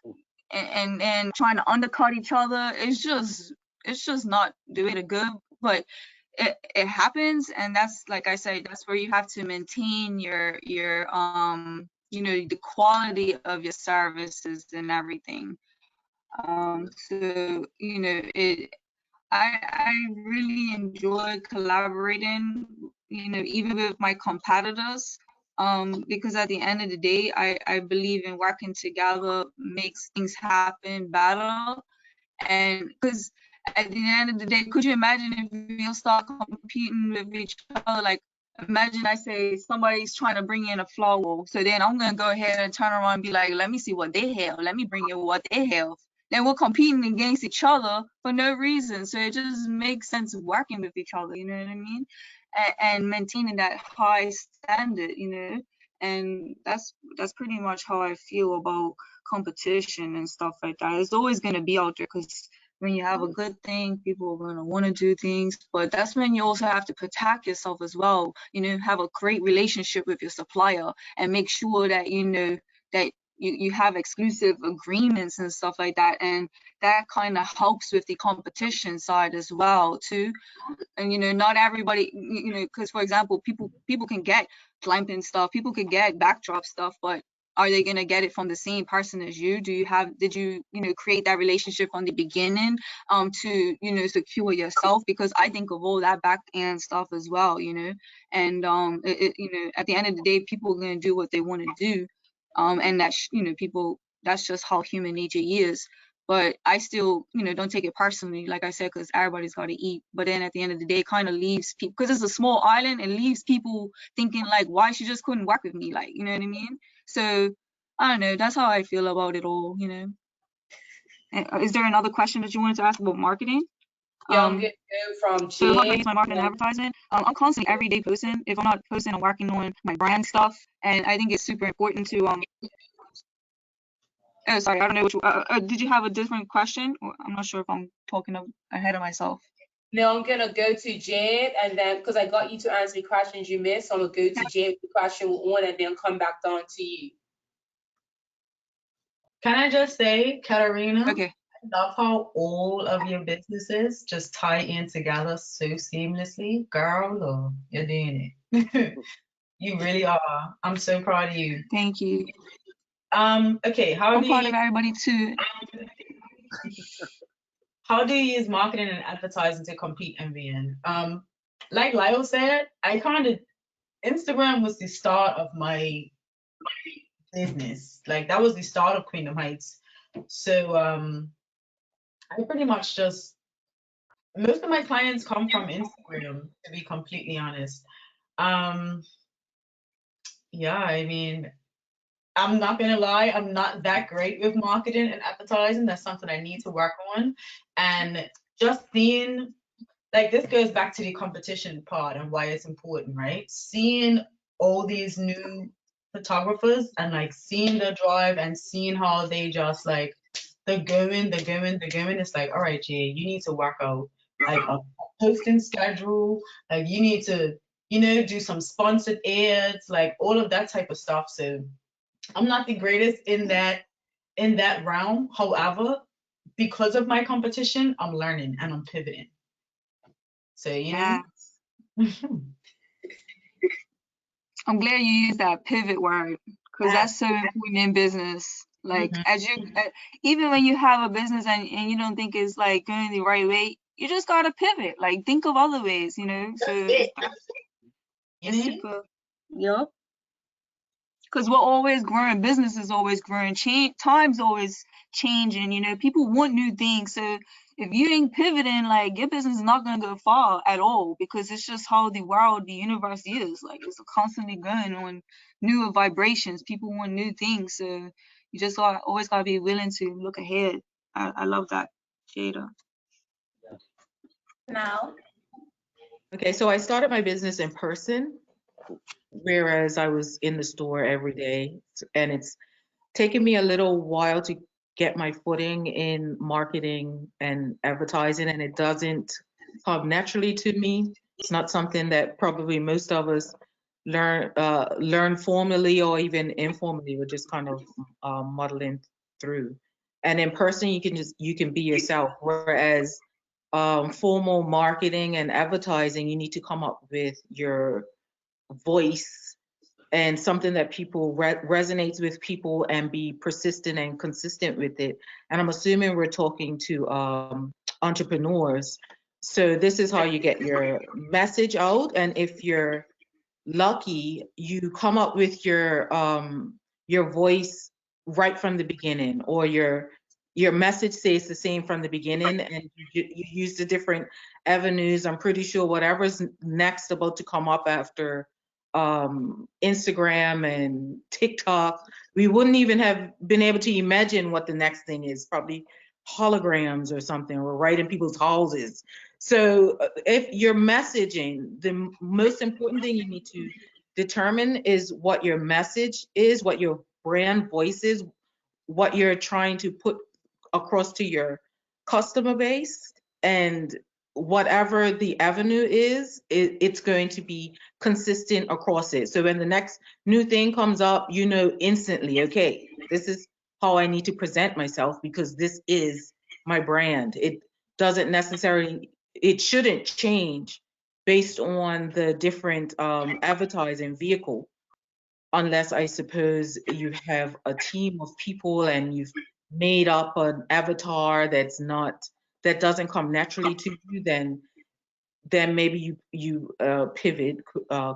and trying to undercut each other, it's just not the way to go. But it happens, and that's, like I said, that's where you have to maintain your you know, the quality of your services and everything. So, you know, I really enjoy collaborating, you know, even with my competitors, because at the end of the day, I believe in working together makes things happen better. And because at the end of the day, could you imagine if we'll start competing with each other? Like, imagine I say somebody's trying to bring in a flower wall, so then I'm gonna go ahead and turn around and be like, let me see what they have, let me bring in what they have. Then we're competing against each other for no reason. So it just makes sense working with each other, you know what I mean? And maintaining that high standard, you know. And that's pretty much how I feel about competition and stuff like that. It's always going to be out there, because when you have a good thing, people are going to want to do things, but that's when you also have to protect yourself as well. You know, have a great relationship with your supplier and make sure that, you know, that you have exclusive agreements and stuff like that. And that kind of helps with the competition side as well too. And, you know, not everybody, you know, because for example, people can get glamping stuff, people can get backdrop stuff, but are they going to get it from the same person as you? Did you know, create that relationship from the beginning to, you know, secure yourself? Because I think of all that back end stuff as well, you know, and you know, at the end of the day, people are going to do what they want to do. And that's, you know, people, that's just how human nature is. But I still, you know, don't take it personally, like I said, because everybody's got to eat. But then at the end of the day, it kind of leaves people, because it's a small island, it leaves people thinking like, why she just couldn't work with me, like, you know what I mean? So I don't know, that's how I feel about it all, you know. And, is there another question that you wanted to ask about marketing? Yeah, I'm gonna go from So how do I Jayde. use my marketing and advertising? I'm constantly every day posting. If I'm not posting, I'm working on my brand stuff, and I think it's super important to Oh, sorry, I don't know which. Did you have a different question? Or I'm not sure if I'm talking ahead of myself. Now I'm gonna go to Jayde, and then because I got you to answer the questions you missed, so I'm gonna go to Jayde with the question one, and then come back down to you. Can I just say, Catarina, Okay. I love how all of your businesses just tie in together so seamlessly. Girl, look, you're doing it. You really are. I'm so proud of you. Thank you. Okay, I'm proud of everybody too. How do you use marketing and advertising to compete, MVN? Like Lyle said, Instagram was the start of my business. Like that was the start of Queendom Heights. So I pretty much most of my clients come from Instagram, to be completely honest. Yeah, I mean, I'm not gonna lie, I'm not that great with marketing and advertising. That's something I need to work on. And just seeing, like, this goes back to the competition part and why it's important, right? Seeing all these new photographers and like seeing their drive and seeing how they just like they're going. It's like, all right, Jay, you need to work out like a posting schedule. Like you need to, you know, do some sponsored ads, like all of that type of stuff. So I'm not the greatest in that realm. However, because of my competition, I'm learning and I'm pivoting. So, you know. I'm glad you used that pivot word, because that's so important in business. Like as you, even when you have a business and you don't think it's like going the right way, you just gotta pivot. Like think of other ways, you know. So it's super. Yep. Because we're always growing, business is always growing, time's always changing, you know, people want new things. So if you ain't pivoting, like your business is not going to go far at all, because it's just how the world, the universe is. Like it's constantly going on newer vibrations. People want new things. So you just always got to be willing to look ahead. I love that, Jayde. Now. Okay, so I started my business in person, whereas I was in the store every day, and it's taken me a little while to get my footing in marketing and advertising, and it doesn't come naturally to me. It's not something that probably most of us learn formally or even informally. We're just kind of muddling through. And in person, you can be yourself, whereas formal marketing and advertising, you need to come up with your voice and something that people resonates with people and be persistent and consistent with it. And I'm assuming we're talking to entrepreneurs. So this is how you get your message out. And if you're lucky, you come up with your voice right from the beginning, or your message stays the same from the beginning, and you use the different avenues. I'm pretty sure whatever's next about to come up after Instagram and TikTok, we wouldn't even have been able to imagine what the next thing is. Probably holograms or something, or right in people's houses. So if you're messaging, the most important thing you need to determine is what your message is, what your brand voice is, what you're trying to put across to your customer base, and whatever the avenue is, it's going to be consistent across it. So when the next new thing comes up, you know instantly, okay, this is how I need to present myself because this is my brand. It doesn't necessarily, it shouldn't change based on the different advertising vehicle, unless I suppose you have a team of people and you've made up an avatar that doesn't come naturally to you, then maybe you pivot,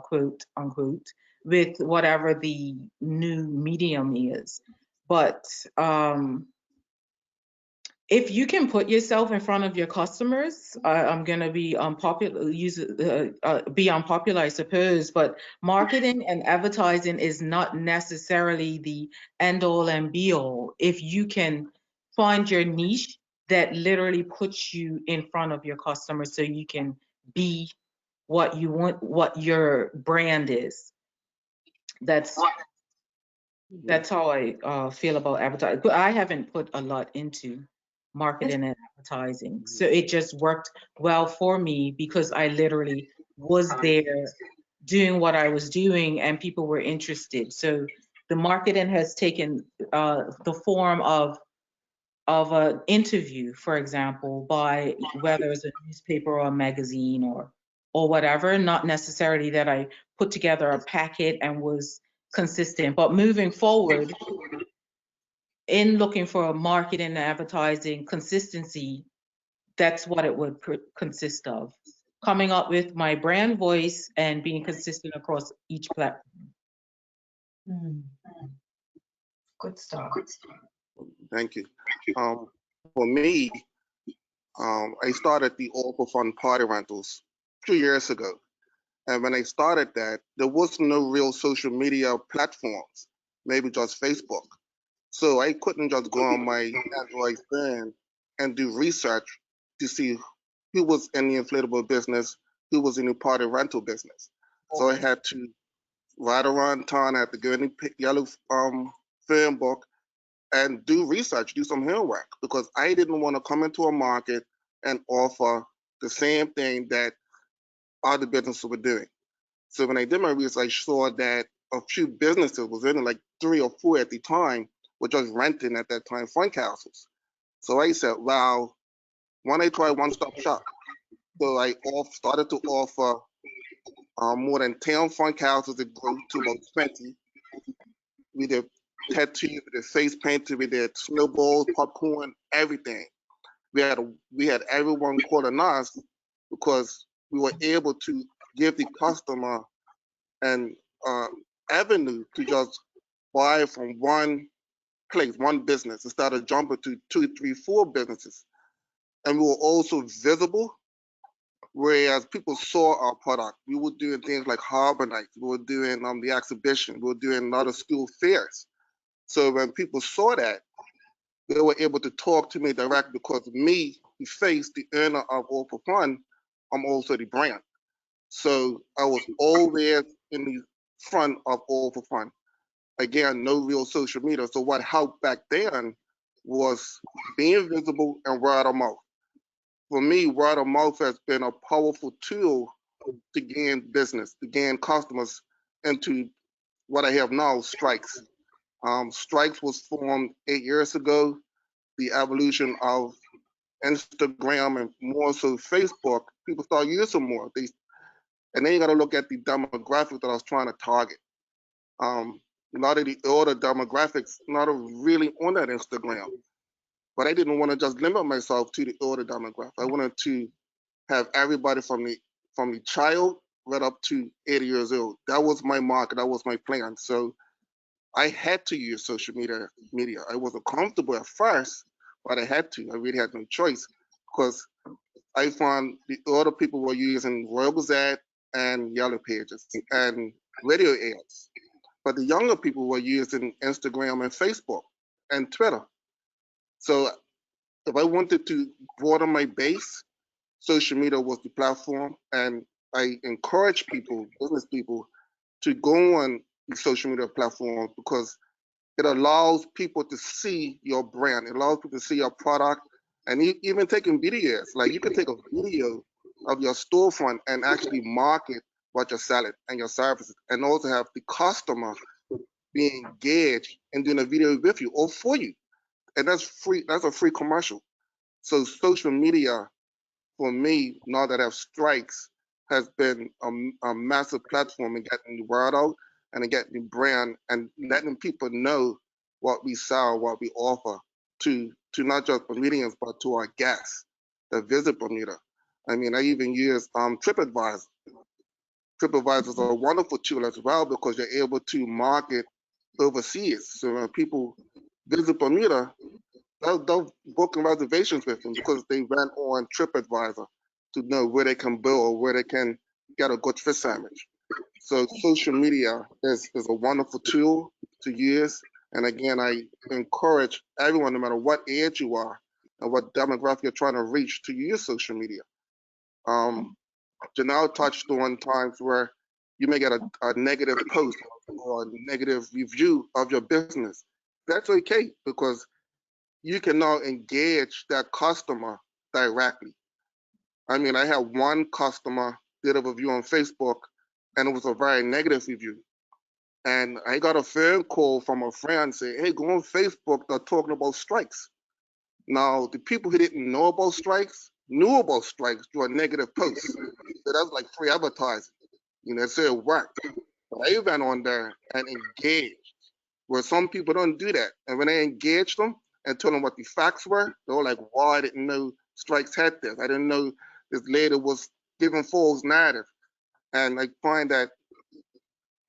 quote unquote, with whatever the new medium is. But if you can put yourself in front of your customers, I'm going to be unpopular, I suppose, but marketing and advertising is not necessarily the end all and be all. If you can find your niche that literally puts you in front of your customers so you can be what you want, what your brand is. That's how I feel about advertising. But I haven't put a lot into marketing and advertising. So it just worked well for me because I literally was there doing what I was doing and people were interested. So the marketing has taken the form of an interview, for example, by whether it's a newspaper or a magazine or whatever, not necessarily that I put together a packet and was consistent. But moving forward, in looking for a marketing and advertising consistency, that's what it would consist of. Coming up with my brand voice and being consistent across each platform. Good stuff. Thank you. For me, I started the All for Fun party rentals 2 years ago. And when I started that, there was no real social media platforms, maybe just Facebook. So I couldn't just go on my Android phone and do research to see who was in the inflatable business, who was in the party rental business. So I had to ride around town, I had to go in the yellow phone book and do research, do some homework, because I didn't want to come into a market and offer the same thing that other businesses were doing. So when I did my research, I saw that a few businesses was in it, like 3 or 4 at the time, were just renting at that time fun castles. So I said, wow, why don't I try one-stop shop? So I started to offer more than 10 fun castles. It grew to about 20. We did tattoo, we did face painting, we did snowballs, popcorn, everything. We had everyone calling us because we were able to give the customer an avenue to just buy from one place, one business, instead of jumping to 2, 3, 4 businesses. And we were also visible, whereas people saw our product. We were doing things like Harbor Nights, we were doing the exhibition, we were doing a lot of school fairs. So when people saw that, they were able to talk to me direct because me, the face, the owner of All for Fun, I'm also the brand. So I was always in the front of All for Fun. Again, no real social media. So what helped back then was being visible and word of mouth. For me, word of mouth has been a powerful tool to gain business, to gain customers into what I have now, Strykz. Strykz was formed 8 years ago. The evolution of Instagram and more so Facebook, people start using more. And then you got to look at the demographic that I was trying to target. A lot of the older demographics not really on that Instagram, but I didn't want to just limit myself to the older demographic. I wanted to have everybody from the child right up to 80 years old. That was my market. That was my plan. So I had to use social media. I wasn't comfortable at first, but I had to. I really had no choice because I found the older people were using Royal Gazette and Yellow Pages and radio ads. But the younger people were using Instagram and Facebook and Twitter. So if I wanted to broaden my base, social media was the platform. And I encourage people, business people, to go on the social media platforms because it allows people to see your brand. It allows people to see your product And even taking videos, like you can take a video of your storefront and actually market what you're selling and your services, and also have the customer being engaged and doing a video with you or for you. And that's free. That's a free commercial. So social media, for me, now that I have Strykz, has been a massive platform in getting the word out and in getting the brand and letting people know what we sell, what we offer to not just Bermudians, but to our guests that visit Bermuda. I mean, I even use TripAdvisor. TripAdvisor is a wonderful tool as well because you're able to market overseas. So when people visit Bermuda, they'll book reservations with them because they went on TripAdvisor to know where they can go or where they can get a good fish sandwich. So social media is a wonderful tool to use. And again, I encourage everyone, no matter what age you are and what demographic you're trying to reach, to use social media. Genelle touched on times where you may get a negative post or a negative review of your business. That's okay because you can now engage that customer directly. I mean, I had one customer did a review on Facebook and it was a very negative review. And I got a phone call from a friend saying, hey, go on Facebook, they're talking about Strykz. Now, the people who didn't know about Strykz knew about Strykz through a negative post. So that's like free advertising. You know, so it worked. But I went on there and engaged, where some people don't do that. And when I engaged them and told them what the facts were, they were like, wow, I didn't know Strykz had this. I didn't know this lady was giving false narrative. And I find that,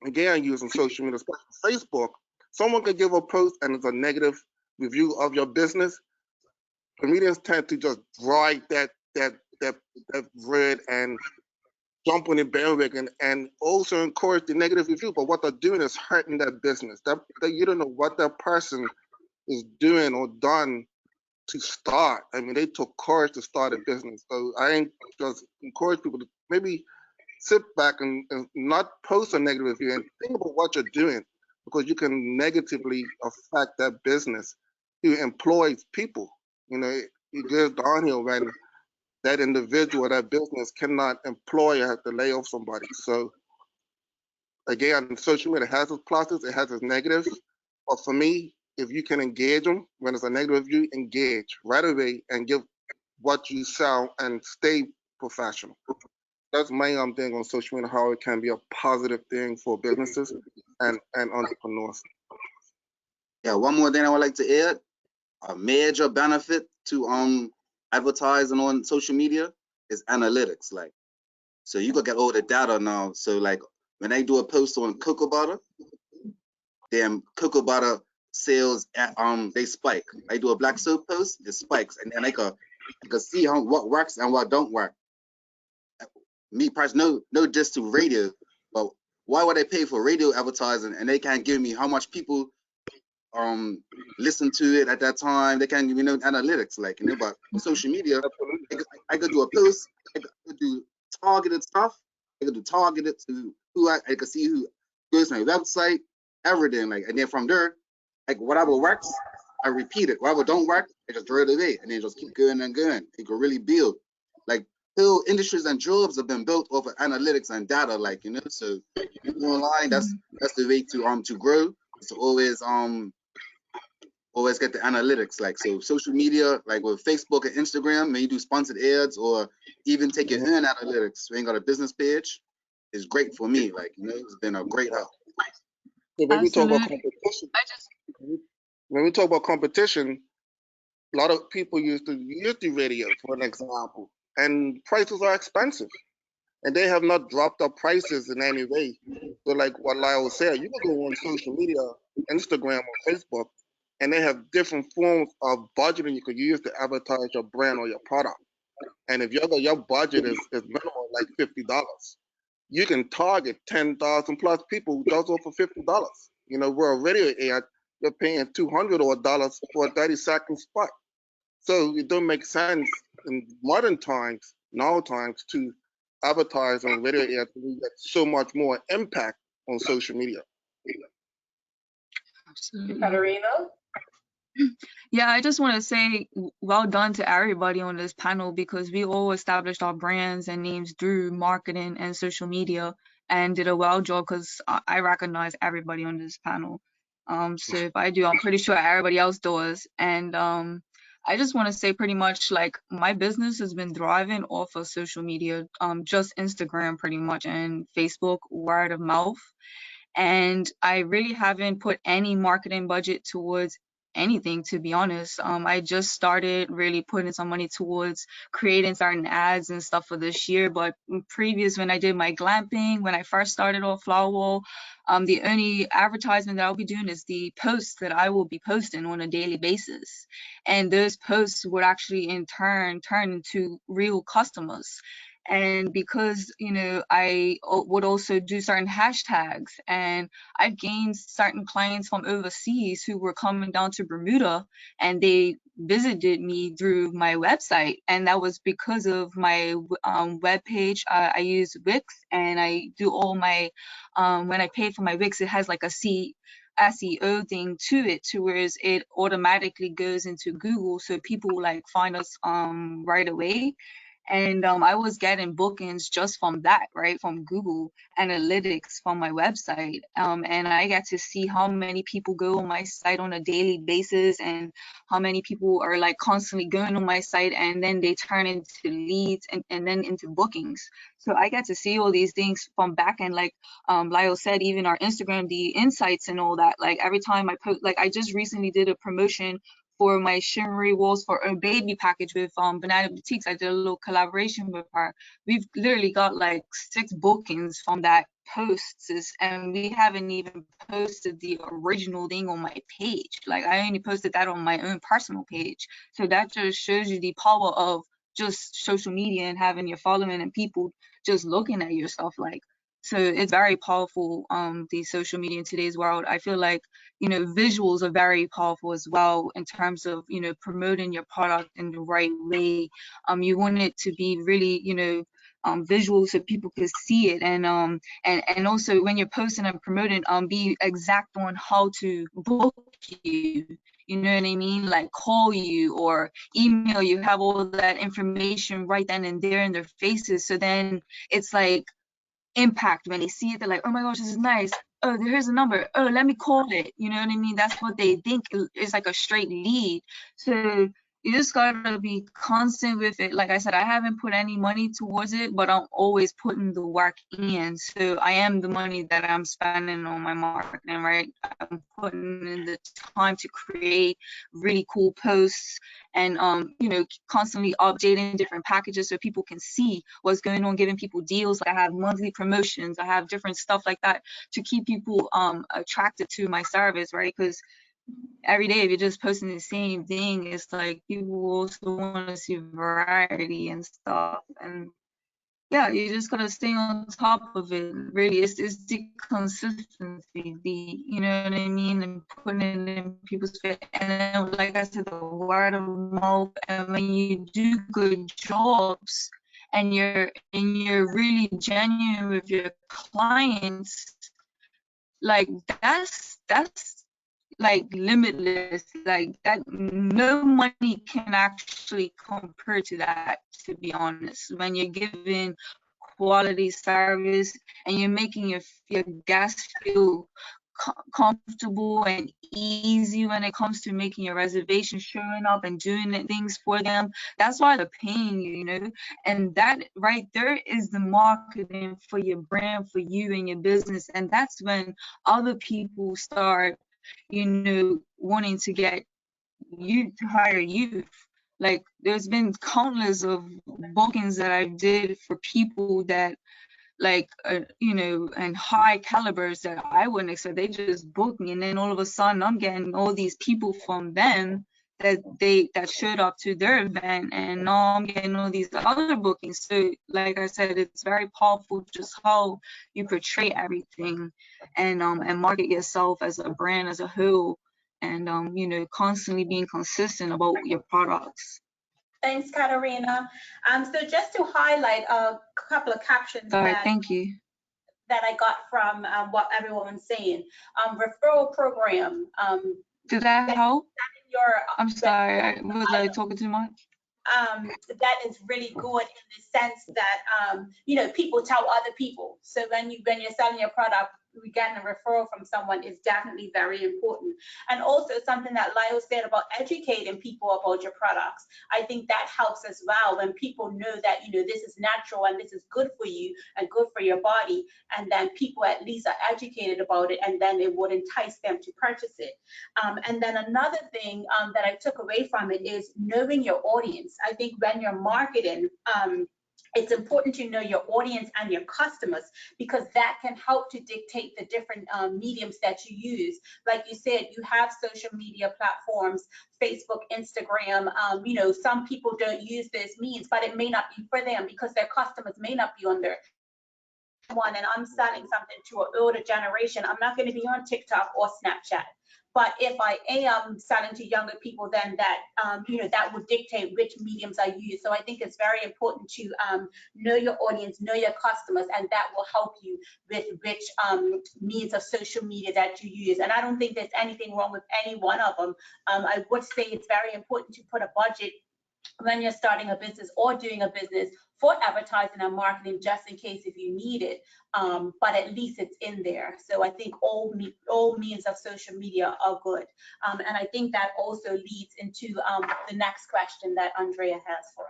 again, using social media, especially Facebook, someone could give a post and it's a negative review of your business. Comedians tend to just ride that red and jump on the bandwagon and also encourage the negative review. But what they're doing is hurting that business. That you don't know what that person is doing or done to start. I mean, they took courage to start a business. So I just encourage people to maybe sit back and not post a negative review and think about what you're doing, because you can negatively affect that business who employs people. You know, it goes downhill when that individual, that business cannot employ or have to lay off somebody. So again, social media has its pluses, it has its negatives. But for me, if you can engage them, when it's a negative review, engage right away and give what you sell and stay professional. That's my thing on social media, how it can be a positive thing for businesses and entrepreneurs. Yeah, one more thing I would like to add. A major benefit to advertising on social media is analytics. Like, so you could get all the data now. So like when I do a post on cocoa butter, then cocoa butter sales they spike. I do a black soap post, it spikes, and then I could see what works and what don't work. Me personally, no just to radio, but why would I pay for radio advertising and they can't give me how much people listen to it at that time? They can't give me no analytics, like, you know. But social media, I could do a post, I could do targeted stuff, I could do targeted to who I could see who goes to my website, everything, like, and then from there, like, whatever works, I repeat it. Whatever don't work, I just throw it away and then just keep going and going. It could really build. Like, whole industries and jobs have been built off of analytics and data, like, you know. So online, that's the way to grow. So always get the analytics. Like, so social media, like with Facebook and Instagram, when you do sponsored ads or even take your own analytics, when you got a business page, is great for me. Like, you know, it's been a great help. So when we talk about Absolutely. competition, when we talk about competition, a lot of people use the radio, for an example, and prices are expensive, and they have not dropped up prices in any way. So like what Lyle said, you can go on social media, Instagram or Facebook, and they have different forms of budgeting you could use to advertise your brand or your product. And if your budget is minimal, like $50, you can target 10,000 plus people just off of $50. You know, where a radio ad, you're paying $200 or $1 for a 30-second spot. So it don't make sense in modern times, now times, to advertise on radio ads. We get so much more impact on social media. Absolutely. Catarina? Yeah, I just want to say well done to everybody on this panel because we all established our brands and names through marketing and social media and did a well job because I recognize everybody on this panel. So if I do, I'm pretty sure everybody else does. And I just want to say pretty much like my business has been thriving off of social media, just Instagram pretty much and Facebook, word of mouth. And I really haven't put any marketing budget towards anything, to be honest. I just started really putting some money towards creating certain ads and stuff for this year. But previous, when I did my glamping, when I first started off Flower Wall, the only advertisement that I'll be doing is the posts that I will be posting on a daily basis. And those posts would actually in turn turn into real customers. And because, you know, I would also do certain hashtags, and I've gained certain clients from overseas who were coming down to Bermuda and they visited me through my website. And that was because of my webpage. I use Wix and I do all my, when I pay for my Wix, it has like a SEO thing to it, to whereas it automatically goes into Google. So people like find us right away. And I was getting bookings just from that, right? From Google Analytics from my website. And I get to see how many people go on my site on a daily basis and how many people are like constantly going on my site and then they turn into leads and then into bookings. So I get to see all these things from back end, like Lyle said, even our Instagram, the insights and all that. Like every time I post, like I just recently did a promotion for my shimmery walls for a baby package with Banana Boutiques. I did a little collaboration with her. We've literally got like 6 bookings from that posts, and we haven't even posted the original thing on my page. Like I only posted that on my own personal page. So that just shows you the power of just social media and having your following and people just looking at your stuff. Like, so it's very powerful, the social media in today's world. I feel like, you know, visuals are very powerful as well in terms of, you know, promoting your product in the right way. You want it to be really, you know, visual so people can see it, and also when you're posting and promoting, be exact on how to book you. You know what I mean? Like call you or email you, have all that information right then and there in their faces. So then it's like impact when they see it. They're like, oh my gosh, this is nice. Oh, here's a number. Oh, let me call it. You know what I mean? That's what they think is like a straight lead. So you just gotta be constant with it. Like I said, I haven't put any money towards it, but I'm always putting the work in. So I am the money that I'm spending on my marketing, right? I'm putting in the time to create really cool posts and you know, constantly updating different packages so people can see what's going on, giving people deals. Like I have monthly promotions, I have different stuff like that to keep people attracted to my service, right? Because every day if you're just posting the same thing, it's like people also want to see variety and stuff. And yeah, you just gotta stay on top of it. Really, it's the consistency, you know what I mean, and putting it in people's face. And then, like I said, the word of mouth. And when you do good jobs, and you're really genuine with your clients, like that's like limitless. Like that, no money can actually compare to that, to be honest. When you're giving quality service and you're making your guests feel comfortable and easy when it comes to making your reservation, showing up and doing things for them, that's why they're paying you, you know. And that right there is the marketing for your brand, for you and your business. And that's when other people start, you know, wanting to get you to hire youth. Like there's been countless of bookings that I did for people that like you know, and high calibers that I wouldn't expect. They just booked me, and then all of a sudden I'm getting all these people from them that showed up to their event, and now I'm getting all these other bookings. So like I said, it's very powerful just how you portray everything and market yourself as a brand as a whole, and you know, constantly being consistent about your products. Thanks, Catarina. So just to highlight a couple of captions All right, thank you. that I got from what everyone was saying. Referral program. Did that help? your I'm sorry, was I talking too much? that is really good in the sense that you know, people tell other people. So when you're selling your product, getting a referral from someone is definitely very important. And also something that Lyle said about educating people about your products, I think that helps as well, when people know that, you know, this is natural and this is good for you and good for your body, and then people at least are educated about it, and then it would entice them to purchase it. And then another thing that I took away from it is knowing your audience. I think when you're marketing, it's important to know your audience and your customers, because that can help to dictate the different mediums that you use. Like you said, you have social media platforms, Facebook, Instagram. You know, some people don't use this means, but it may not be for them because their customers may not be on there. One, and I'm selling something to an older generation, I'm not going to be on TikTok or Snapchat. But if I am selling to younger people, then that you know, that would dictate which mediums I use. So I think it's very important to know your audience, know your customers, and that will help you with which means of social media that you use. And I don't think there's anything wrong with any one of them. I would say it's very important to put a budget when you're starting a business or doing a business for advertising and marketing, just in case if you need it, but at least it's in there. So I think all means of social media are good. And I think that also leads into the next question that Andrea has for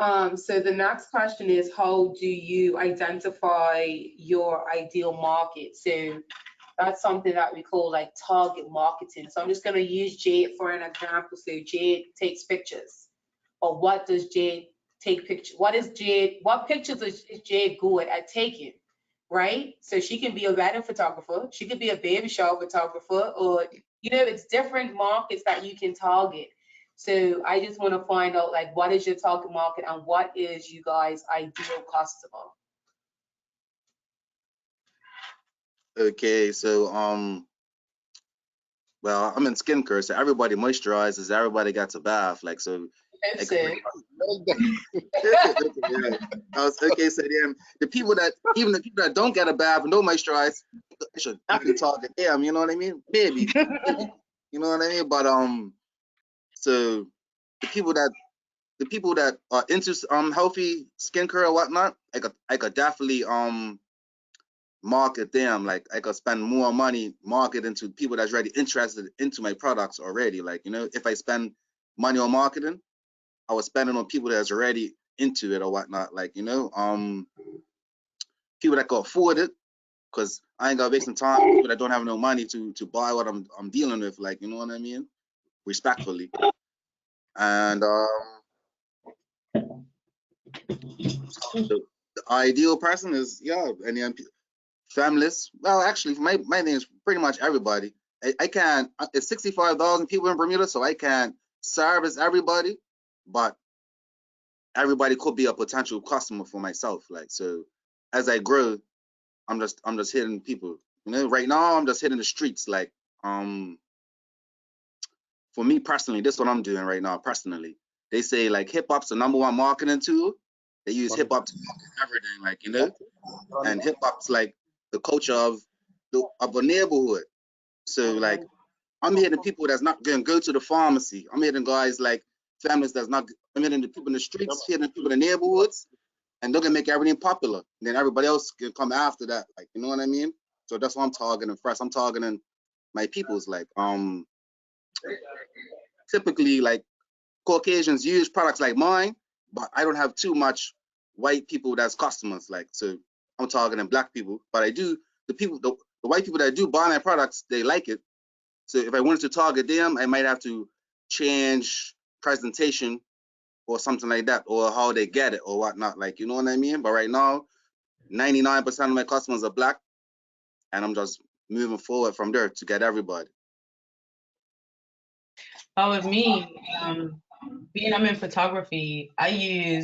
us. So the next question is, how do you identify your ideal market? So that's something that we call like target marketing. So I'm just going to use Jayde for an example. So Jayde takes pictures. Or what does Jayde take pictures? What pictures is Jayde good at taking, right? So she can be a wedding photographer. She could be a baby shower photographer, or, you know, it's different markets that you can target. So I just want to find out, like, what is your target market and what is you guys' ideal customer? Okay, so well, I'm in skincare, so everybody moisturizes, everybody gets a bath, like, so. Okay, so then the people that, even the people that don't get a bath and don't moisturize, I should definitely target them, you know what I mean? Maybe, you know what I mean? But so the people that are into healthy skincare or whatnot, I could definitely market them. Like, I could spend more money marketing to people that's already interested into my products already. Like, you know, if I spend money on marketing, I was spending on people that's already into it or whatnot. Like, you know, people that can afford it, because I ain't gonna waste some time with people that don't have no money to buy what I'm dealing with. Like, you know what I mean? Respectfully. And the ideal person is, yeah, and then families. Well, actually, my name is pretty much everybody. I can't. It's 65,000 people in Bermuda, so I can't service everybody, but everybody could be a potential customer for myself. Like, so as I grow, I'm just hitting people. You know, right now I'm just hitting the streets. Like, for me personally, this is what I'm doing right now personally. They say, like, hip hop's the #1 marketing tool. They use hip hop to market everything, like, you know, and hip hop's like the culture of a neighborhood. So, like, I'm hitting people that's not gonna go to the pharmacy. I'm hitting guys like families that's not. I'm hitting the people in the streets, hitting people in the neighborhoods, and they're gonna make everything popular. And then everybody else can come after that. Like, you know what I mean? So that's what I'm targeting first. I'm targeting my peoples. Like, typically, like, Caucasians use products like mine, but I don't have too much white people that's customers. Like, so I'm targeting black people, but I do the white people that do buy my products, they like it. So if I wanted to target them, I might have to change presentation or something like that, or how they get it or whatnot. Like, you know what I mean? But right now, 99% of my customers are black, and I'm just moving forward from there to get everybody. But with me, being I'm in photography, I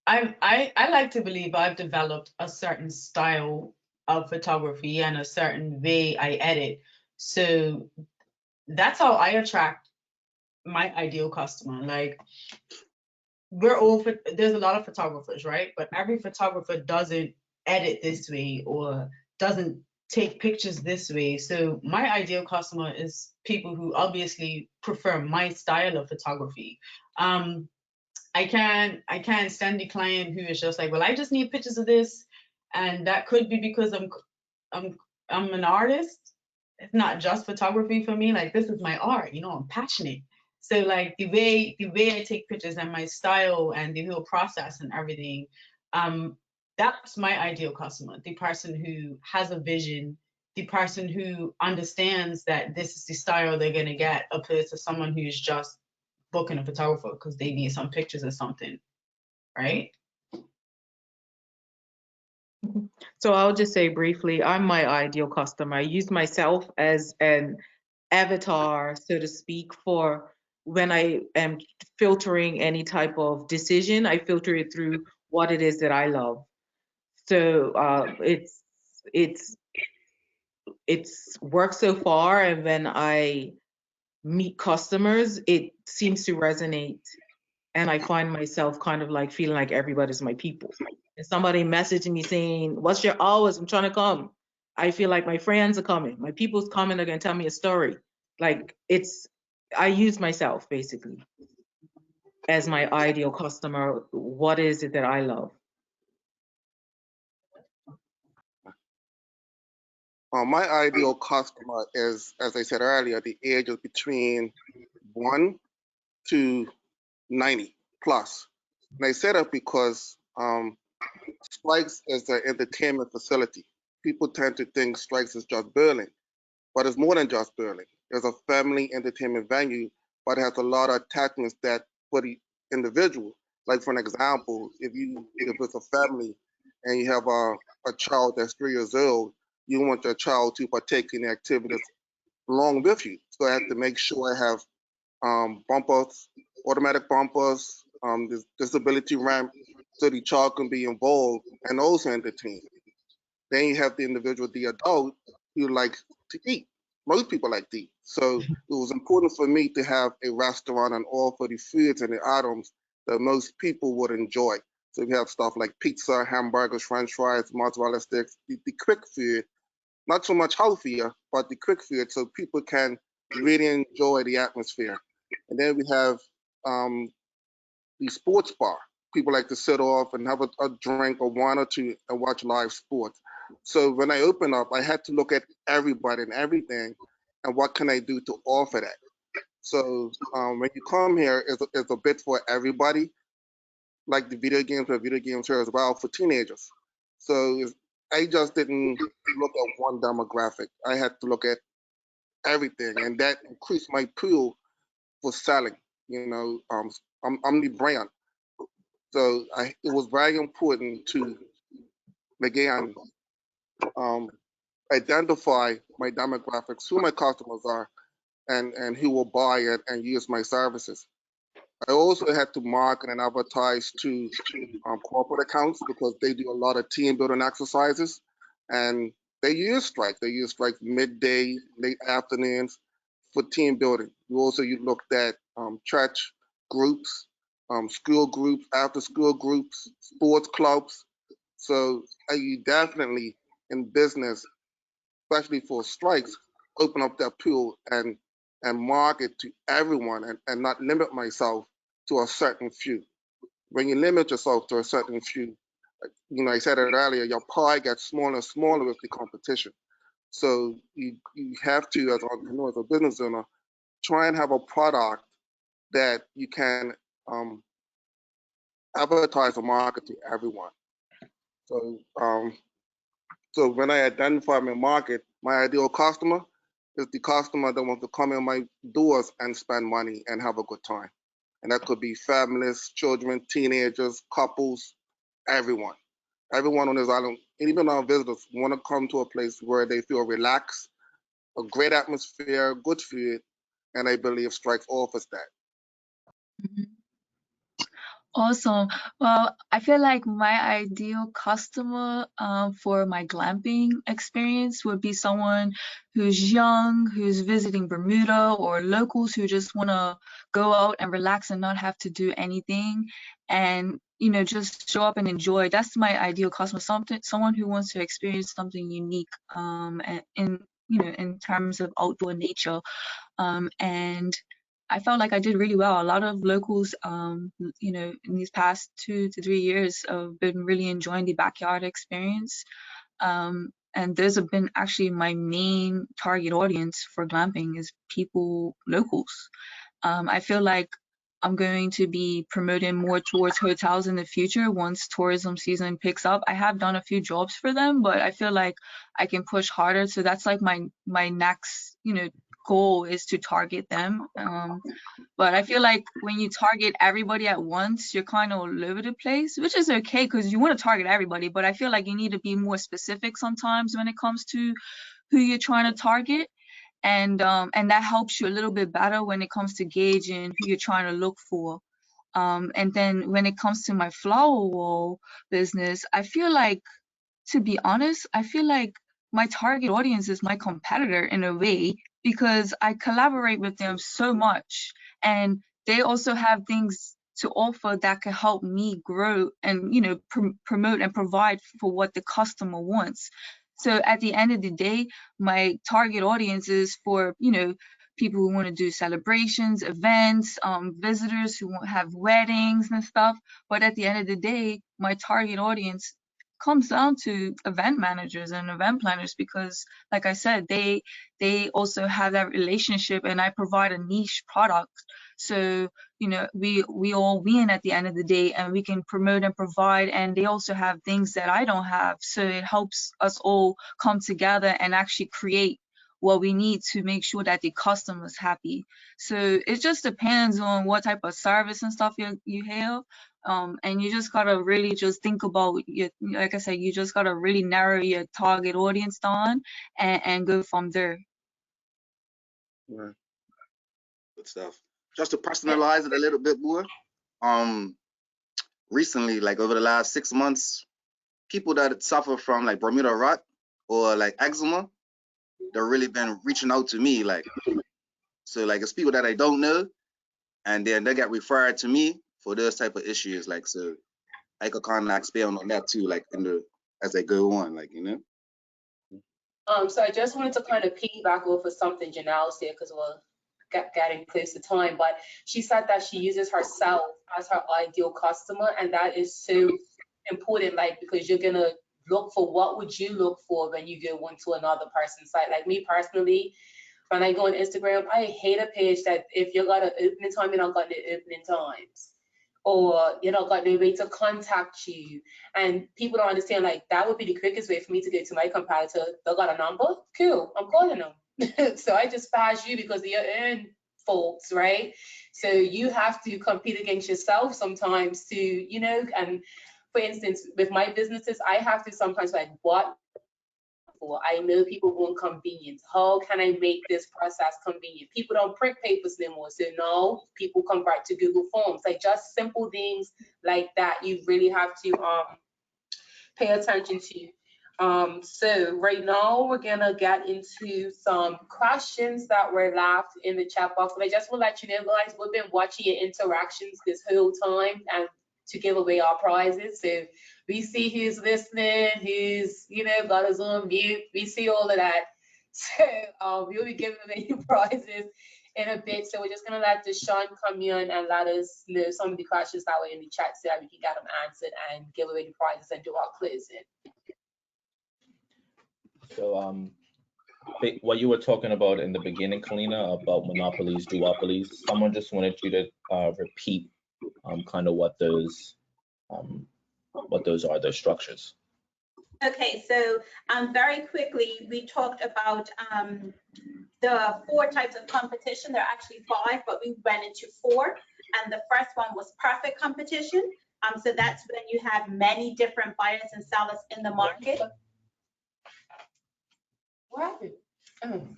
like to believe I've developed a certain style of photography and a certain way I edit. So that's how I attract my ideal customer. Like, there's a lot of photographers, right? But every photographer doesn't edit this way or doesn't take pictures this way. So my ideal customer is people who obviously prefer my style of photography. I can't stand the client who is just like, well, I just need pictures of this, and that could be because I'm an artist. It's not just photography for me. Like, this is my art, you know, I'm passionate. So like the way I take pictures and my style and the whole process and everything, that's my ideal customer. The person who has a vision, the person who understands that this is the style they're gonna get, opposed to someone who's just booking a photographer because they need some pictures or something, right? So I'll just say briefly, I'm my ideal customer. I use myself as an avatar, so to speak, for when I am filtering any type of decision. I filter it through what it is that I love. So it's worked so far, and when I meet customers, it seems to resonate, and I find myself kind of like feeling like everybody's my people. And somebody messaging me saying, "What's your hours? I'm trying to come." I feel like my friends are coming, my people's coming, they're gonna tell me a story. Like, I use myself basically as my ideal customer. What is it that I love? My ideal customer is, as I said earlier, the age is between 1 to 90 plus. And I say that because Strykz is an entertainment facility. People tend to think Strykz is just bowling, but it's more than just bowling. It's a family entertainment venue, but it has a lot of attachments that for the individual. Like, for an example, if it's a family and you have a child that's 3 years old, you want your child to partake in the activities along with you. So I have to make sure I have bumpers, automatic bumpers, this disability ramp, so the child can be involved and also entertained. Then you have the individual, the adult, who likes to eat. Most people like to eat. So it was important for me to have a restaurant and offer the foods and the items that most people would enjoy. So we have stuff like pizza, hamburgers, french fries, mozzarella sticks, the quick food, not so much healthier, but the quick food, so people can really enjoy the atmosphere. And then we have the sports bar. People like to sit off and have a drink or one or two and watch live sports. So when I opened up, I had to look at everybody and everything, and what can I do to offer that. So when you come here, it's a bit for everybody, like the video games, but video games here as well for teenagers. So I just didn't look at one demographic. I had to look at everything, and that increased my pool for selling. You know, I'm the brand. So it was very important to, again, identify my demographics, who my customers are, and who will buy it and use my services. I also had to market and advertise to corporate accounts because they do a lot of team building exercises, and they use Strykz. They use Strykz midday, late afternoons for team building. You looked at church groups, school groups, after school groups, sports clubs. So you definitely in business, especially for Strykz, open up that pool and market to everyone and not limit myself to a certain few. When you limit yourself to a certain few, you know, I said it earlier, your pie gets smaller and smaller with the competition. So you have to, as an entrepreneur, as a business owner, try and have a product that you can advertise and market to everyone. So so when I identify my market, my ideal customer is the customer that wants to come in my doors and spend money and have a good time. And that could be families, children, teenagers, couples, everyone. Everyone on this island, and even our visitors, want to come to a place where they feel relaxed, a great atmosphere, good food, and I believe Strykz offers that. Mhm. Awesome. Well, I feel like my ideal customer for my glamping experience would be someone who's young, who's visiting Bermuda, or locals who just want to go out and relax and not have to do anything. And just show up and enjoy. That's my ideal customer, someone who wants to experience something unique, and in terms of outdoor nature. And I felt like I did really well. A lot of locals, in these past 2 to 3 years, have been really enjoying the backyard experience. And those have been actually my main target audience for glamping, is people, locals. I feel like I'm going to be promoting more towards hotels in the future once tourism season picks up. I have done a few jobs for them, but I feel like I can push harder. So that's like my next, goal, is to target them. But I feel like when you target everybody at once, you're kind of all over the place, which is okay because you want to target everybody. But I feel like you need to be more specific sometimes when it comes to who you're trying to target. And that helps you a little bit better when it comes to gauging who you're trying to look for. And then when it comes to my flower wall business, I feel like, to be honest, I feel like my target audience is my competitor in a way, because I collaborate with them so much, and they also have things to offer that can help me grow and promote and provide for what the customer wants. So at the end of the day, my target audience is for people who want to do celebrations, events, visitors who have weddings and stuff. But at the end of the day, my target audience comes down to event managers and event planners, because like I said, they also have that relationship, and I provide a niche product. So we all win at the end of the day, and we can promote and provide, and they also have things that I don't have. So it helps us all come together and actually create what we need to make sure that the customer's happy. So it just depends on what type of service and stuff you have. And you just gotta really just think about like I said, you just gotta really narrow your target audience down and go from there. Right. Good stuff. Just to personalize it a little bit more, recently, like over the last 6 months, people that suffer from like Bermuda rot or like eczema, they've really been reaching out to me. So it's people that I don't know, and then they get referred to me for those type of issues. So I could kind of expand on that too, as they go on, So I just wanted to kind of piggyback off of something Genelle said, because we're getting close to time, but she said that she uses herself as her ideal customer, and that is so important, because you're gonna look for what would you look for when you go onto another person's site. Like me personally, when I go on Instagram, I hate a page that if you got an opening time, you don't got the opening times, or you don't got no way to contact you. And people don't understand, that would be the quickest way for me to get to my competitor. They got a number, cool, I'm calling them. So I just pass you because they're your own faults, right? So you have to compete against yourself sometimes to, and for instance, with my businesses, I have to sometimes what for? I know people want convenience. How can I make this process convenient? People don't print papers anymore, so now people convert to Google Forms. Just simple things like that you really have to pay attention to. So right now we're gonna get into some questions that were left in the chat box. But I just want to let you know, guys, we've been watching your interactions this whole time and to give away our prizes. So we see who's listening, who's got us on mute. We see all of that. So we'll be giving away prizes in a bit. So we're just gonna let Deshaun come in and let us know some of the questions that were in the chat so that we can get them answered and give away the prizes and do our closing. So what you were talking about in the beginning, Kalina, about monopolies, duopolies, someone just wanted you to repeat kind of what those are, those structures. Okay, so very quickly, we talked about the 4 types of competition. There are actually 5, but we went into 4. And the first one was perfect competition. So that's when you have many different buyers and sellers in the market. What?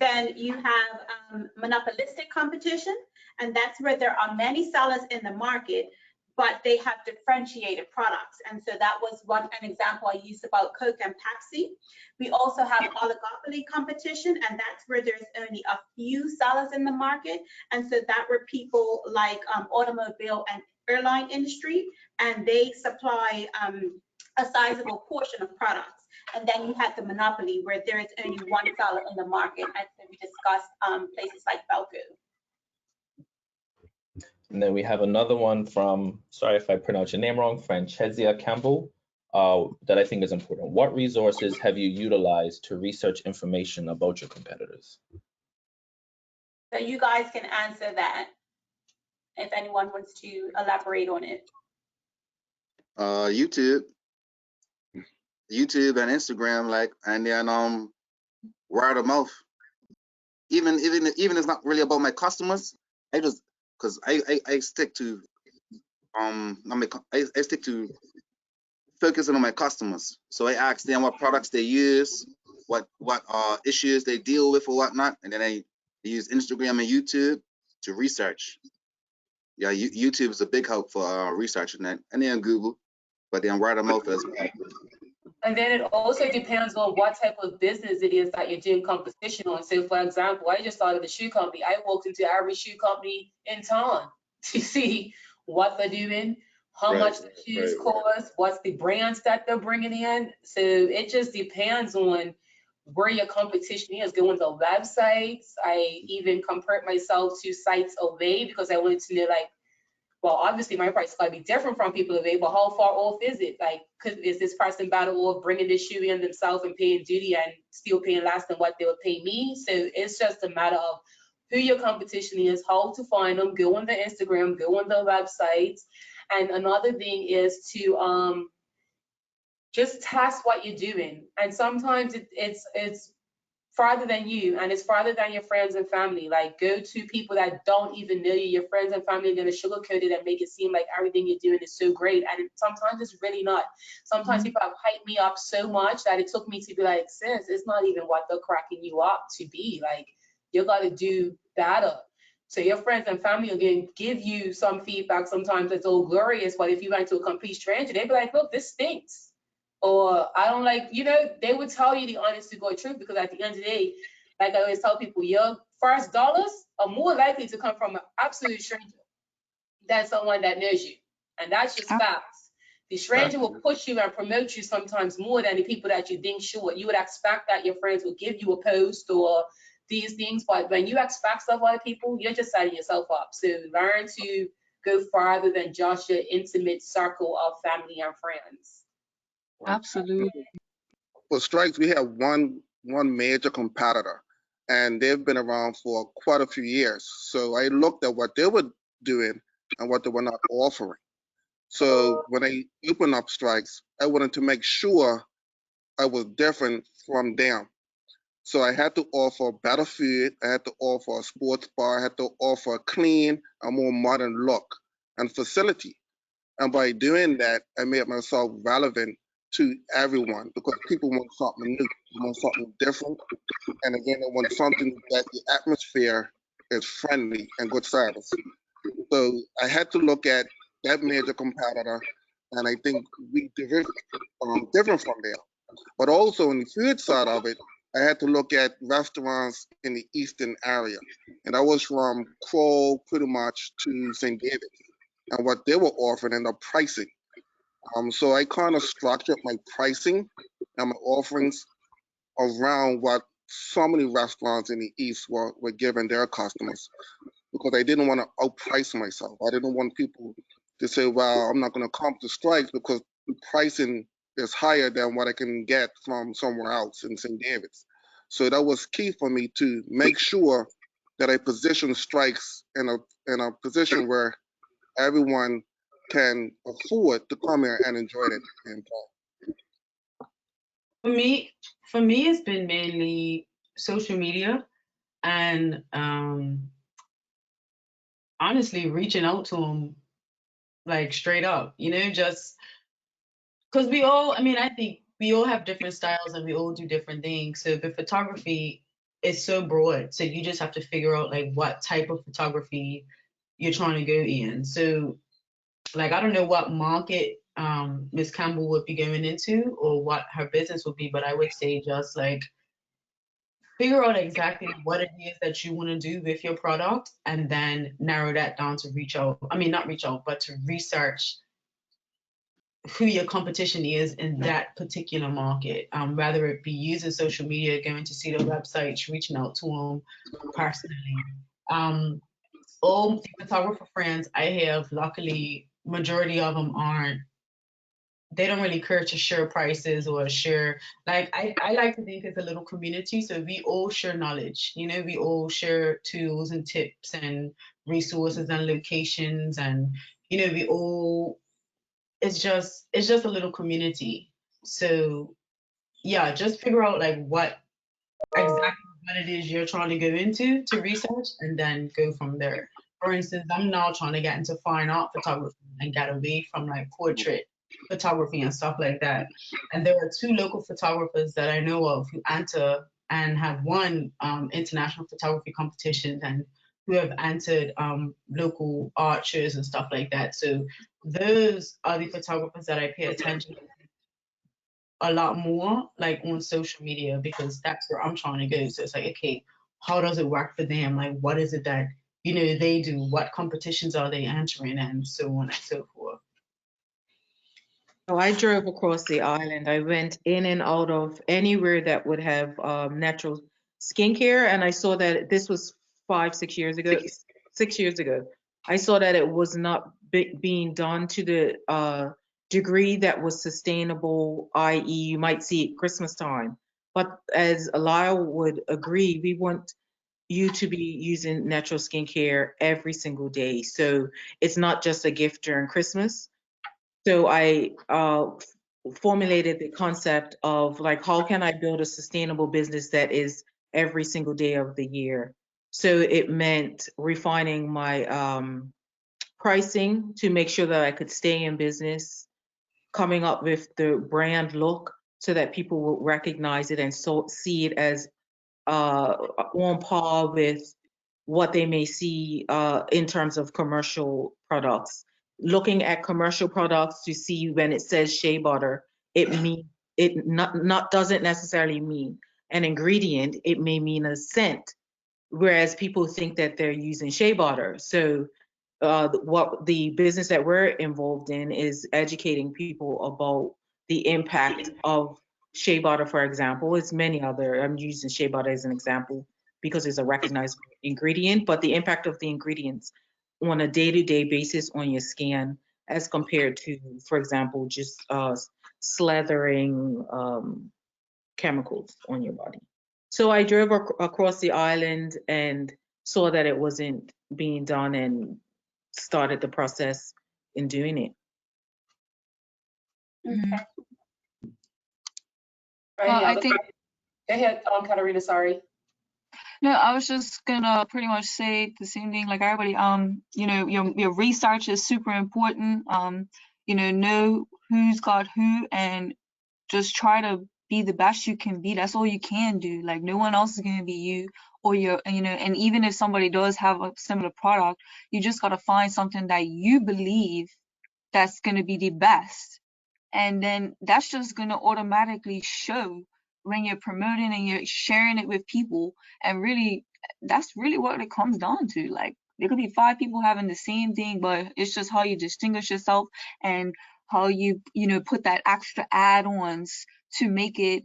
Then you have monopolistic competition, and that's where there are many sellers in the market, but they have differentiated products. And so that was an example I used about Coke and Pepsi. We also have oligopoly competition, and that's where there's only a few sellers in the market. And so that were people like automobile and airline industry, and they supply a sizable portion of products. And then you have the monopoly where there is only one seller in the market, as we discussed, places like Belco. And then we have another one from, sorry if I pronounce your name wrong, Francesca Campbell, that I think is important. What resources have you utilized to research information about your competitors? So you guys can answer that if anyone wants to elaborate on it. YouTube and Instagram, like, and then word of mouth. Even it's not really about my customers. I just, because I stick to I stick to focusing on my customers. So I ask them what products they use, what issues they deal with or whatnot, and then I use Instagram and YouTube to research. Yeah, YouTube is a big help for researching that, and then Google, but then word of mouth as well. And then it also depends on what type of business it is that you're doing competition on. So for example, I just started a shoe company. I walked into every shoe company in town to see what they're doing, how much the shoes cost, what's the brands that they're bringing in. So it just depends on where your competition is. Going to websites. I even compared myself to sites away because I wanted to know, like, well, obviously my price is going to be different from people away, but how far off is it? Like, is this person better off bringing this shoe in themselves and paying duty and still paying less than what they would pay me? So it's just a matter of who your competition is, how to find them, go on the Instagram, go on the websites. And another thing is to just test what you're doing. And sometimes it's farther than you, and it's farther than your friends and family. Like, go to people that don't even know you. Your friends and family are going to sugarcoat it and make it seem like everything you're doing is so great, and sometimes it's really not. Sometimes people have hyped me up so much that it took me to be like, sis, it's not even what they're cracking you up to be. Like, you got to do better. So your friends and family are going to give you some feedback. Sometimes it's all glorious, but if you went to a complete stranger, they'd be like, look, this stinks. Or I don't like, you know, they would tell you the honest to God truth, because at the end of the day, like I always tell people, your first dollars are more likely to come from an absolute stranger than someone that knows you. And that's just facts. The stranger will push you and promote you sometimes more than the people that you think should. You would expect that your friends will give you a post or these things, but when you expect stuff out of people, you're just setting yourself up. So learn to go farther than just your intimate circle of family and friends. Absolutely. For Strykz, we have one major competitor, and they've been around for quite a few years. So I looked at what they were doing and what they were not offering. So when I opened up Strykz, I wanted to make sure I was different from them. So I had to offer better food, I had to offer a sports bar, I had to offer a clean, a more modern look and facility. And by doing that, I made myself relevant to everyone, because people want something new, they want something different, and again, they want something that the atmosphere is friendly and good service. So I had to look at that major competitor, and I think we different from them. But also on the food side of it, I had to look at restaurants in the eastern area, and I was from Kroll pretty much to St. David, and what they were offering and the pricing. So I kind of structured my pricing and my offerings around what so many restaurants in the East were giving their customers, because I didn't want to outprice myself. I didn't want people to say, well, I'm not going to come to Strykz because the pricing is higher than what I can get from somewhere else in St. David's. So that was key for me to make sure that I position Strykz in a position where everyone can afford to come here and enjoy it. For me, it's been mainly social media and honestly reaching out to them, like, straight up, you know, just because I think we all have different styles and we all do different things. So the photography is so broad. So you just have to figure out like what type of photography you're trying to go in. So like, I don't know what market Miss Campbell would be going into or what her business would be, but I would say just like figure out exactly what it is that you want to do with your product, and then narrow that down to reach out. I mean, not reach out, but to research who your competition is in that particular market. Whether it be using social media, going to see their websites, reaching out to them personally. All the photographer friends I have, luckily, majority of them they don't really care to share prices or share, like, I like to think it's a little community, so we all share knowledge, we all share tools and tips and resources and locations, and we all, it's just a little community. So yeah, just figure out like exactly what it is you're trying to go into to research, and then go from there. For instance, I'm now trying to get into fine art photography and get away from like portrait photography and stuff like that. And there are 2 local photographers that I know of who enter and have won international photography competitions, and who have entered local art shows and stuff like that. So those are the photographers that I pay attention to a lot more, like on social media, because that's where I'm trying to go. So it's like, okay, how does it work for them? Like, what is it that they do? What competitions are they entering, and so on and so forth. So I drove across the island. I went in and out of anywhere that would have natural skincare, and I saw that this was 6 years ago. 6 years ago, I saw that it was not being done to the degree that was sustainable, i.e., you might see it Christmas time. But as Lyle would agree, we want you to be using natural skincare every single day. So it's not just a gift during Christmas. So I formulated the concept of like, how can I build a sustainable business that is every single day of the year? So it meant refining my pricing to make sure that I could stay in business, coming up with the brand look so that people will recognize it and see it as on par with what they may see in terms of commercial products. Looking at commercial products to see when it says shea butter, it doesn't necessarily mean an ingredient. It may mean a scent, whereas people think that they're using shea butter. So what the business that we're involved in is educating people about the impact of shea butter, for example. It's many other, I'm using shea butter as an example because it's a recognized ingredient, but the impact of the ingredients on a day-to-day basis on your skin as compared to, for example, just slathering chemicals on your body. So I drove across the island and saw that it wasn't being done and started the process in doing it. Okay. I think. Go ahead, Catarina, sorry. No, I was just gonna pretty much say the same thing like everybody. Your research is super important. Know who's got who, and just try to be the best you can be. That's all you can do. Like, no one else is gonna be you or and even if somebody does have a similar product, you just gotta find something that you believe that's gonna be the best. And then that's just gonna automatically show when you're promoting and you're sharing it with people. And really, that's really what it comes down to. Like, there could be 5 people having the same thing, but it's just how you distinguish yourself and how you put that extra add-ons to make it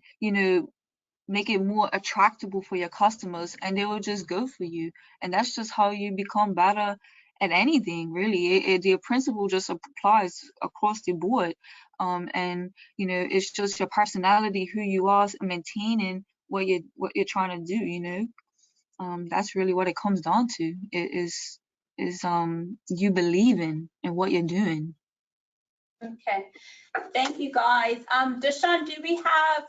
more attractable for your customers, and they will just go for you. And that's just how you become better at anything, really. The principle just applies across the board. And it's just your personality, who you are, maintaining what you're trying to do. That's really what it comes down to. It is you believing in what you're doing. Okay. Thank you, guys. Deshaun, do we have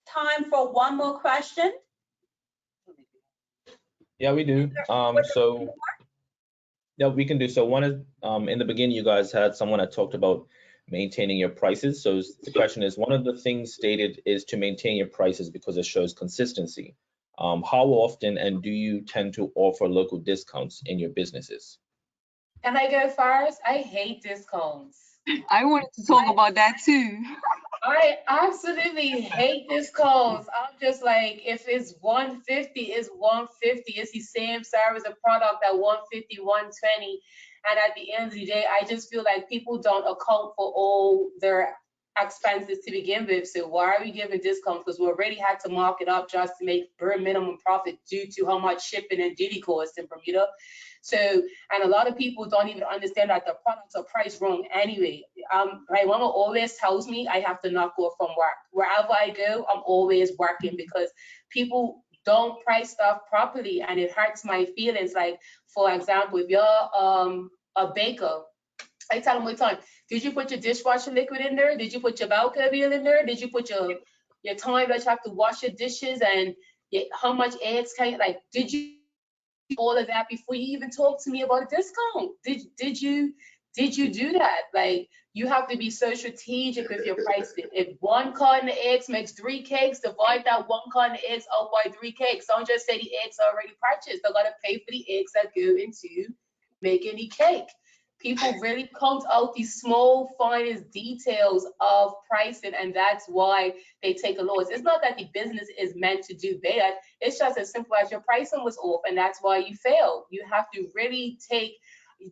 time for one more question? Yeah, we do. So yeah, we can do. So one is in the beginning, you guys had someone that talked about maintaining your prices. So the question is, one of the things stated is to maintain your prices because it shows consistency. How often and do you tend to offer local discounts in your businesses? Can I go first? I hate discounts. I wanted to talk about that too. I absolutely hate discounts. I'm just like, if it's 150, it's 150. It's the same service, a product at 150, 120. And at the end of the day, I just feel like people don't account for all their expenses to begin with. So why are we giving discounts? Because we already had to mark it up just to make bare minimum profit due to how much shipping and duty costs in Bermuda. So, and a lot of people don't even understand that the products are priced wrong anyway. My mama always tells me I have to not go from work. Wherever I go, I'm always working because people don't price stuff properly and it hurts my feelings. Like, for example, if you're a baker, I tell them all the time, did you put your dishwasher liquid in there? Did you put your Balco wheel in there? Did you put your time that you have to wash your dishes and how much eggs can you, like, did you all of that before you even talk to me about a discount? Did you do that? Like, you have to be so strategic with your pricing. If 1 carton of eggs makes 3 cakes, divide that 1 carton of eggs out by 3 cakes. Don't just say the eggs are already purchased. They gotta pay for the eggs that go into making the cake. People really count out these small, finest details of pricing, and that's why they take a loss. It's not that the business is meant to do bad. It's just as simple as your pricing was off, and that's why you failed. You have to really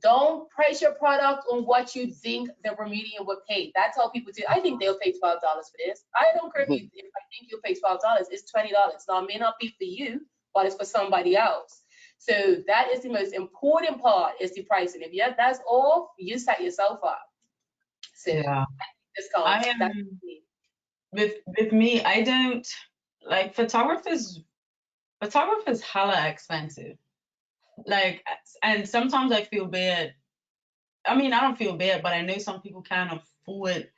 don't price your product on what you think the Bermudian would pay. That's how people do. I think they'll pay $12 for this. I don't care if I think you'll pay $12. It's $20. Now, it may not be for you, but it's for somebody else. So that is the most important part, is the pricing. If that's off, you set yourself up. So Yeah. discounts. With me, I don't like photographers hella expensive. Like, and sometimes I feel bad. I mean, I don't feel bad, but I know some people can't afford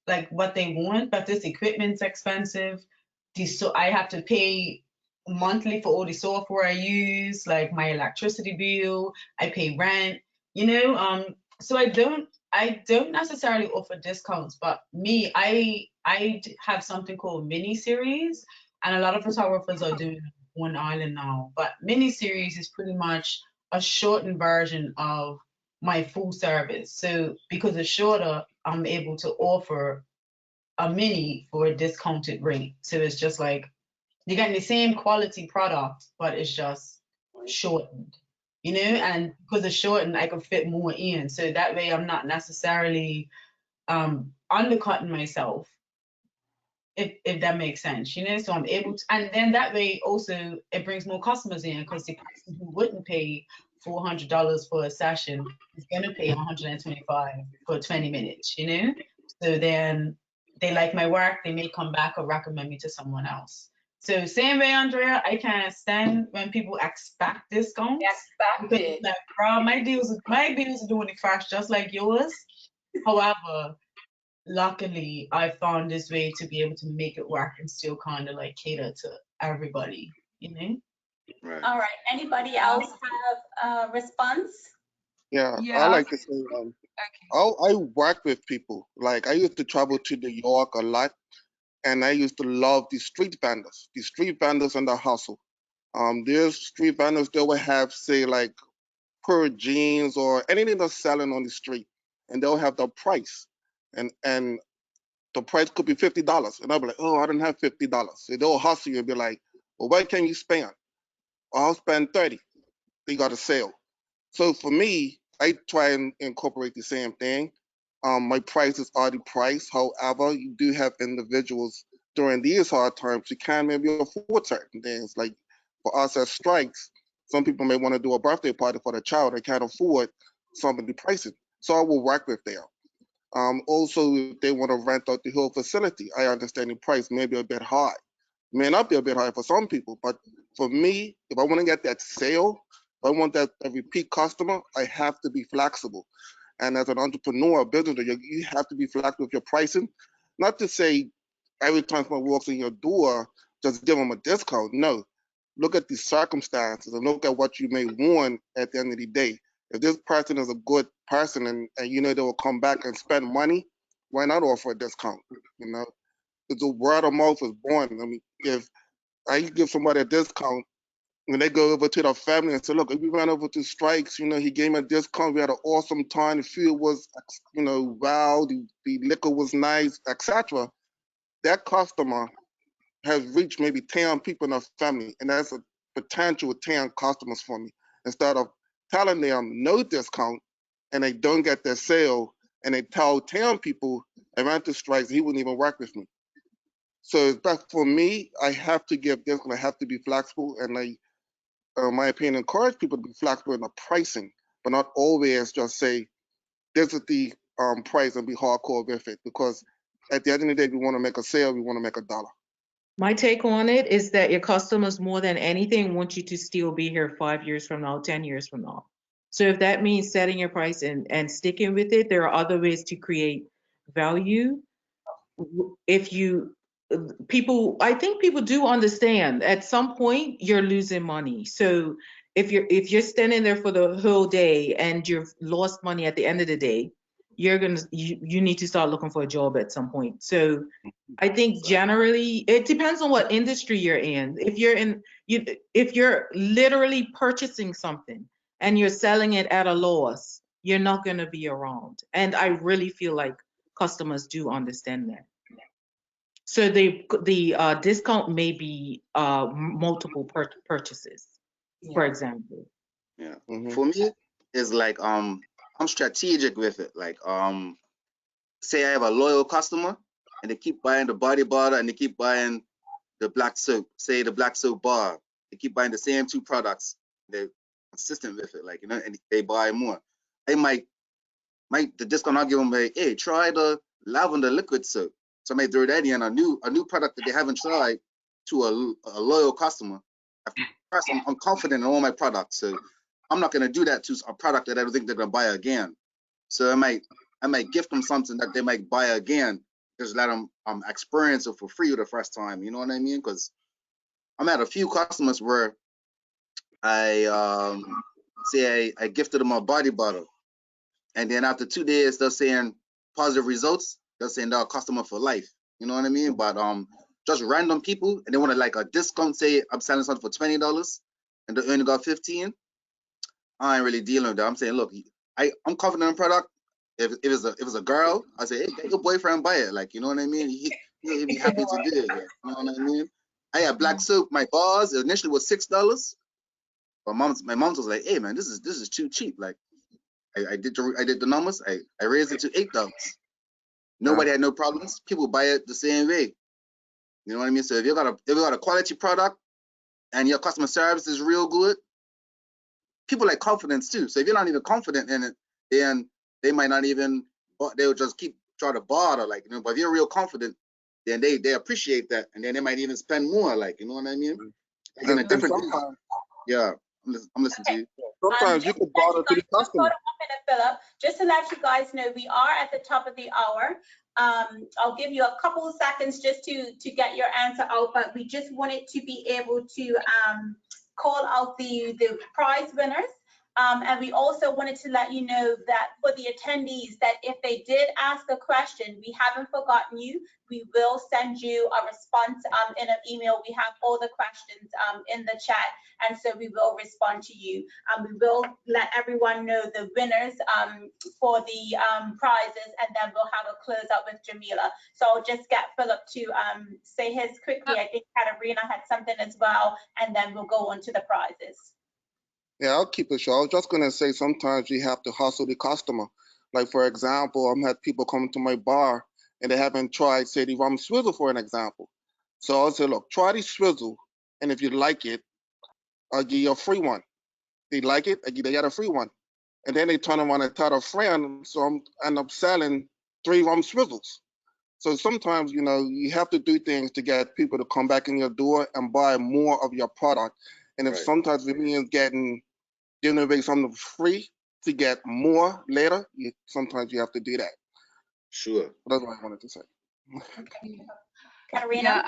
like what they want, but this equipment's expensive. So I have to pay monthly for all the software I use, like my electricity bill, I pay rent, so I don't necessarily offer discounts, but me, I have something called mini series, and a lot of photographers are doing one island now, but mini series is pretty much a shortened version of my full service. So because it's shorter, I'm able to offer a mini for a discounted rate. So it's just like you're getting the same quality product, but it's just shortened, and because it's shortened, I can fit more in. So that way I'm not necessarily undercutting myself, if that makes sense, so I'm able to, and then that way also it brings more customers in, because the person who wouldn't pay $400 for a session is going to pay $125 for 20 minutes, so then they like my work, they may come back or recommend me to someone else. So same way, Andrea, I can't stand when people expect discounts. Expected. Like, bro, my deals are doing it fast, just like yours. However, luckily, I found this way to be able to make it work and still kind of like cater to everybody, Right. All right. Anybody else have a response? Yeah, Yeah, I like to say, I work with people. Like, I used to travel to New York a lot, and I used to love the street vendors. The street vendors and the hustle. There's street vendors that will have, say, like, per jeans or anything that's selling on the street, and they'll have the price, and the price could be $50, and I'll be like, oh, I don't have $50. So they'll hustle you and be like, well, what can you spend? I'll spend 30. They got a sale. So for me, I try and incorporate the same thing. My prices are the price. However, you do have individuals during these hard times who can maybe afford certain things. Like for us as Strykz, some people may want to do a birthday party for the child. They can't afford some of the prices. So I will work with them. Also, if they want to rent out the whole facility, I understand the price may be a bit high. May not be a bit high for some people, but for me, if I want to get that sale, if I want that a repeat customer, I have to be flexible. And as an entrepreneur, a business owner, you have to be flexible with your pricing. Not to say every time someone walks in your door, just give them a discount. No, look at the circumstances and look at what you may want at the end of the day. If this person is a good person and they will come back and spend money, why not offer a discount? The word of mouth is born. I mean, if I give somebody a discount when they go over to their family and say, look, if we ran over to Strykz, he gave me a discount. We had an awesome time. The food was, wow, the liquor was nice, etc. that customer has reached maybe 10 people in their family, and that's a potential 10 customers for me. Instead of telling them no discount and they don't get their sale, and they tell 10 people around the Strykz, he wouldn't even work with me. So but for me, I have to give discount, I have to be flexible, and my opinion, encourage people to be flexible in the pricing, but not always just say, this is the price and be hardcore with it, because at the end of the day, we want to make a sale, we want to make $1. My take on it is that your customers, more than anything, want you to still be here 5 years from now, 10 years from now. So if that means setting your price and sticking with it, there are other ways to create value. If you, I think people do understand at some point you're losing money. So if you're standing there for the whole day and you've lost money at the end of the day, you need to start looking for a job at some point. So I think generally it depends on what industry you're in. If you're literally purchasing something and you're selling it at a loss, you're not going to be around. And I really feel like customers do understand that. So the discount may be multiple purchases, for example. Yeah. Mhm. For me, it's like I'm strategic with it. Like say I have a loyal customer and they keep buying the body butter and they keep buying the black soap, say the black soap bar. They keep buying the same 2 products. They're consistent with it, like, you know, and they buy more. I might the discount I'll give them, like, hey, try the lavender liquid soap. So I might throw that in, a new product that they haven't tried, to a loyal customer. First, I'm confident in all my products, so I'm not gonna do that to a product that I don't think they're gonna buy again. So I might gift them something that they might buy again, just let them experience it for free the first time. You know what I mean? Because I'm at a few customers where I say I gifted them a body butter, and then after 2 days they're saying positive results. They're saying they're a customer for life. You know what I mean? But just random people, and they want to like a discount. Say I'm selling something for $20 and they only got 15. I ain't really dealing with that. I'm saying, look, I'm confident in the product. If it's a girl, I say, hey, get your boyfriend buy it. Like, you know what I mean? He'll be happy to do it. Like, you know what I mean? I had black soap. My bars initially was $6. But my mom was like, hey man, this is too cheap. Like, I did the numbers. I raised it to $8. Nobody had no problems. People buy it the same way. You know what I mean? So if you got a quality product and your customer service is real good, people like confidence too. So if you're not even confident in it, then they might not even, they'll just keep trying to barter, like, you know. But if you're real confident, then they appreciate that, and then they might even spend more, like, you know what I mean? Like in a different, sometimes, yeah. I'm listening to you. sometimes you could barter to the customer. Hold on 1 minute, Phillip. Just to let you guys know, we are at the top of the hour. I'll give you a couple of seconds just to get your answer out, but we just wanted to be able to call out the prize winners. And we also wanted to let you know that for the attendees, that if they did ask a question, we haven't forgotten you. We will send you a response in an email. We have all the questions in the chat, and so we will respond to you. We will let everyone know the winners for the prizes, and then we'll have a closeout with Jamila. So I'll just get Phillip to say his quickly. I think Catarina had something as well, and then we'll go on to the prizes. Yeah, I'll keep it short. I was just gonna say sometimes you have to hustle the customer. Like, for example, I've had people come to my bar and they haven't tried, say, the rum swizzle, for an example. So I'll say, look, try the swizzle, and if you like it, I'll give you a free one. They like it, they get a free one. And then they turn around and tell a friend, so I end up selling 3 rum swizzles. So sometimes, you know, you have to do things to get people to come back in your door and buy more of your product. And if Right. sometimes it means giving away something free to get more later, sometimes you have to do that. Sure. That's what I wanted to say. Catarina?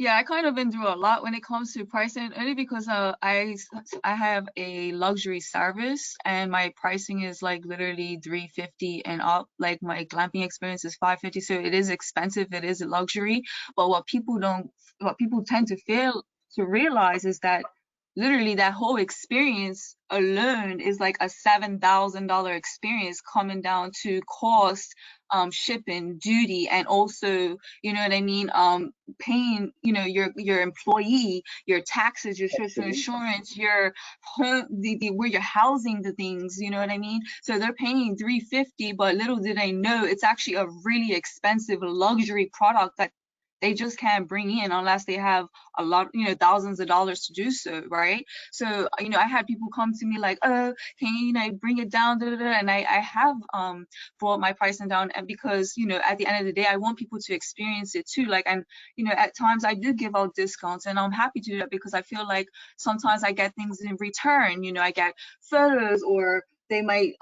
I kind of been through a lot when it comes to pricing, only because I have a luxury service and my pricing is like literally $350 and up. Like my glamping experience is $550, so it is expensive. It is a luxury, but what people tend to fail to realize is that literally that whole experience alone is like a $7,000 experience coming down to cost, shipping, duty, and also, you know what I mean, paying, you know, your employee, your taxes, your social insurance, your home, where you're housing the things, you know what I mean? So they're paying $350, but little do they know it's actually a really expensive luxury product that they just can't bring in unless they have a lot, you know, thousands of dollars to do so, right? So, you know, I had people come to me like, oh, can you, you know, bring it down, and I have brought my pricing down, and because, you know, at the end of the day, I want people to experience it too. Like, and, you know, at times I do give out discounts, and I'm happy to do that because I feel like sometimes I get things in return, you know, I get photos, or they might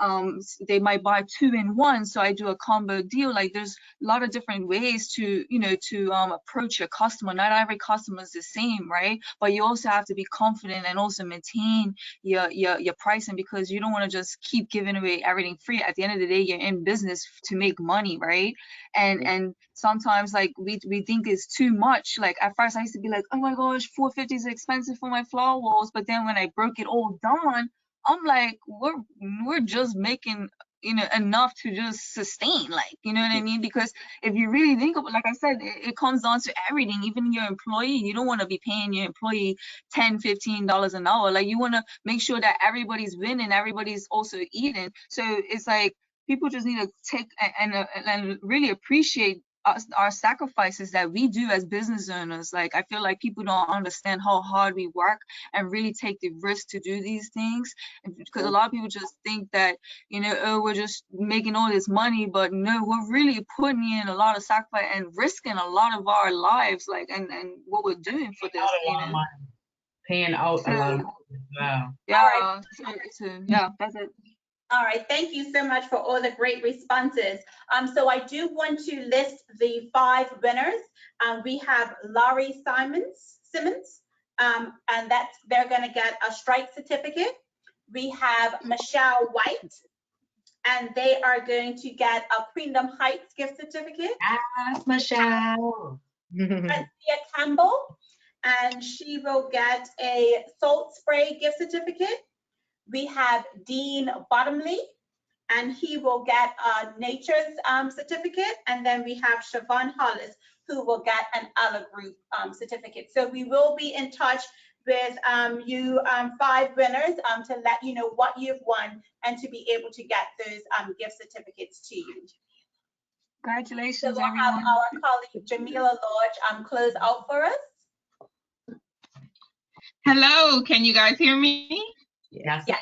buy 2 in 1, so I do a combo deal. Like, there's a lot of different ways to, you know, to approach your customer. Not every customer is the same, right? But you also have to be confident and also maintain your pricing, because you don't want to just keep giving away everything free. At the end of the day, you're in business to make money, right? And sometimes, like, we think it's too much. Like, at first I used to be like, oh my gosh, $450 is expensive for my flower walls, but then when I broke it all down, I'm like, we're just making, you know, enough to just sustain, like, you know what I mean? Because if you really think of it, like I said, it comes down to everything. Even your employee, you don't want to be paying your employee $10, $15 an hour. Like, you want to make sure that everybody's winning, everybody's also eating. So it's like, people just need to take and really appreciate our sacrifices that we do as business owners. Like, I feel like people don't understand how hard we work and really take the risk to do these things, because a lot of people just think that, you know, oh, we're just making all this money, but no, we're really putting in a lot of sacrifice and risking a lot of our lives, like, and what we're doing for this, you know. Paying out a lot of money. Wow. Yeah. All right. Yeah, that's it. All right, thank you so much for all the great responses. So I do want to list the 5 winners. We have Laurie Simmons, and they're going to get a Strykz certificate. We have Michelle White, and they are going to get a Queendom Heights gift certificate. Yes, Michelle. Andrea Campbell, and she will get a Salt Spray gift certificate. We have Dean Bottomley, and he will get a Nature's certificate. And then we have Siobhan Hollis, who will get an Ella Group certificate. So we will be in touch with you 5 winners to let you know what you've won and to be able to get those gift certificates to you. Congratulations, so we'll everyone. have our colleague Jamila Lodge close out for us. Hello, can you guys hear me? Yes. Yeah.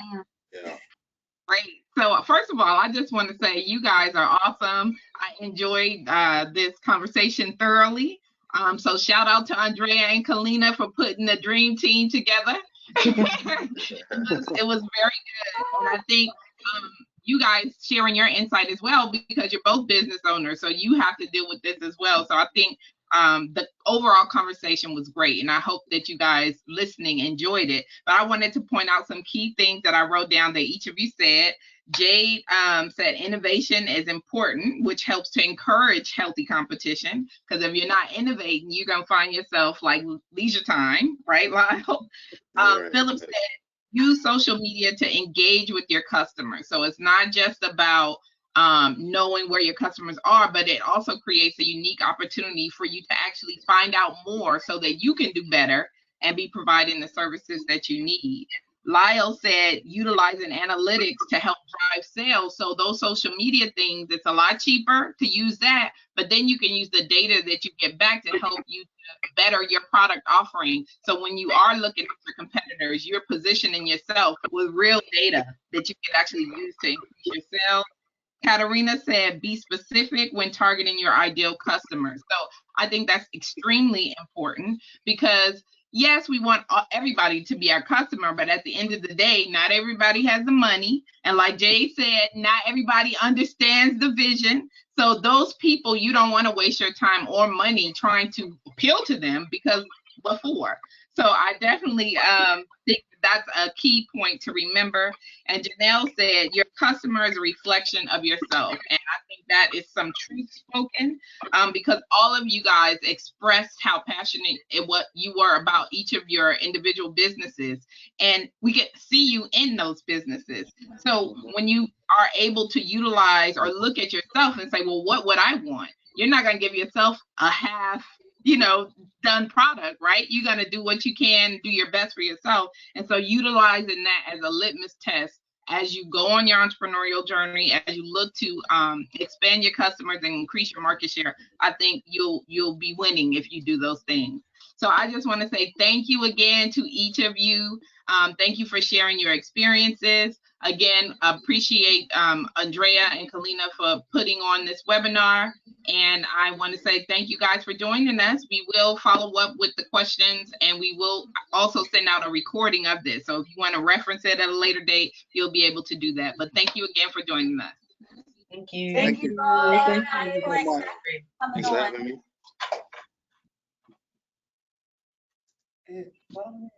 Great. So first of all, I just want to say you guys are awesome. I enjoyed this conversation thoroughly. So shout out to Andrea and Kalina for putting the dream team together. It was very good. And I think you guys sharing your insight as well, because you're both business owners, so you have to deal with this as well. So I think the overall conversation was great, and I hope that you guys listening enjoyed it. But I wanted to point out some key things that I wrote down that each of you said. Jayde said innovation is important, which helps to encourage healthy competition, because if you're not innovating, you're going to find yourself like leisure time, right, Lyle? Phillip said use social media to engage with your customers. So it's not just about knowing where your customers are, but it also creates a unique opportunity for you to actually find out more so that you can do better and be providing the services that you need. Lyle said utilizing analytics to help drive sales. So those social media things, it's a lot cheaper to use that, but then you can use the data that you get back to help you to better your product offering. So when you are looking at your competitors, you're positioning yourself with real data that you can actually use to increase your sales. Catarina said, be specific when targeting your ideal customers. So I think that's extremely important, because yes, we want everybody to be our customer, but at the end of the day, not everybody has the money. And like Jayde said, not everybody understands the vision. So those people, you don't want to waste your time or money trying to appeal to them, because what for? So I definitely think that's a key point to remember. And Genelle said, your customer is a reflection of yourself. And I think that is some truth spoken, because all of you guys expressed how passionate what you were about each of your individual businesses. And we get to see you in those businesses. So when you are able to utilize or look at yourself and say, well, what would I want? You're not going to give yourself a half, done product, right? You're going to do what you can, do your best for yourself. And so utilizing that as a litmus test as you go on your entrepreneurial journey, as you look to expand your customers and increase your market share, I think you'll be winning if you do those things. So I just want to say thank you again to each of you. Thank you for sharing your experiences. Again, appreciate Andrea and Catarina for putting on this webinar. And I want to say thank you guys for joining us. We will follow up with the questions, and we will also send out a recording of this. So if you want to reference it at a later date, you'll be able to do that. But thank you again for joining us. Thank you. Thank you. Thank Thank you. you for coming Thanks for on. having me. Well,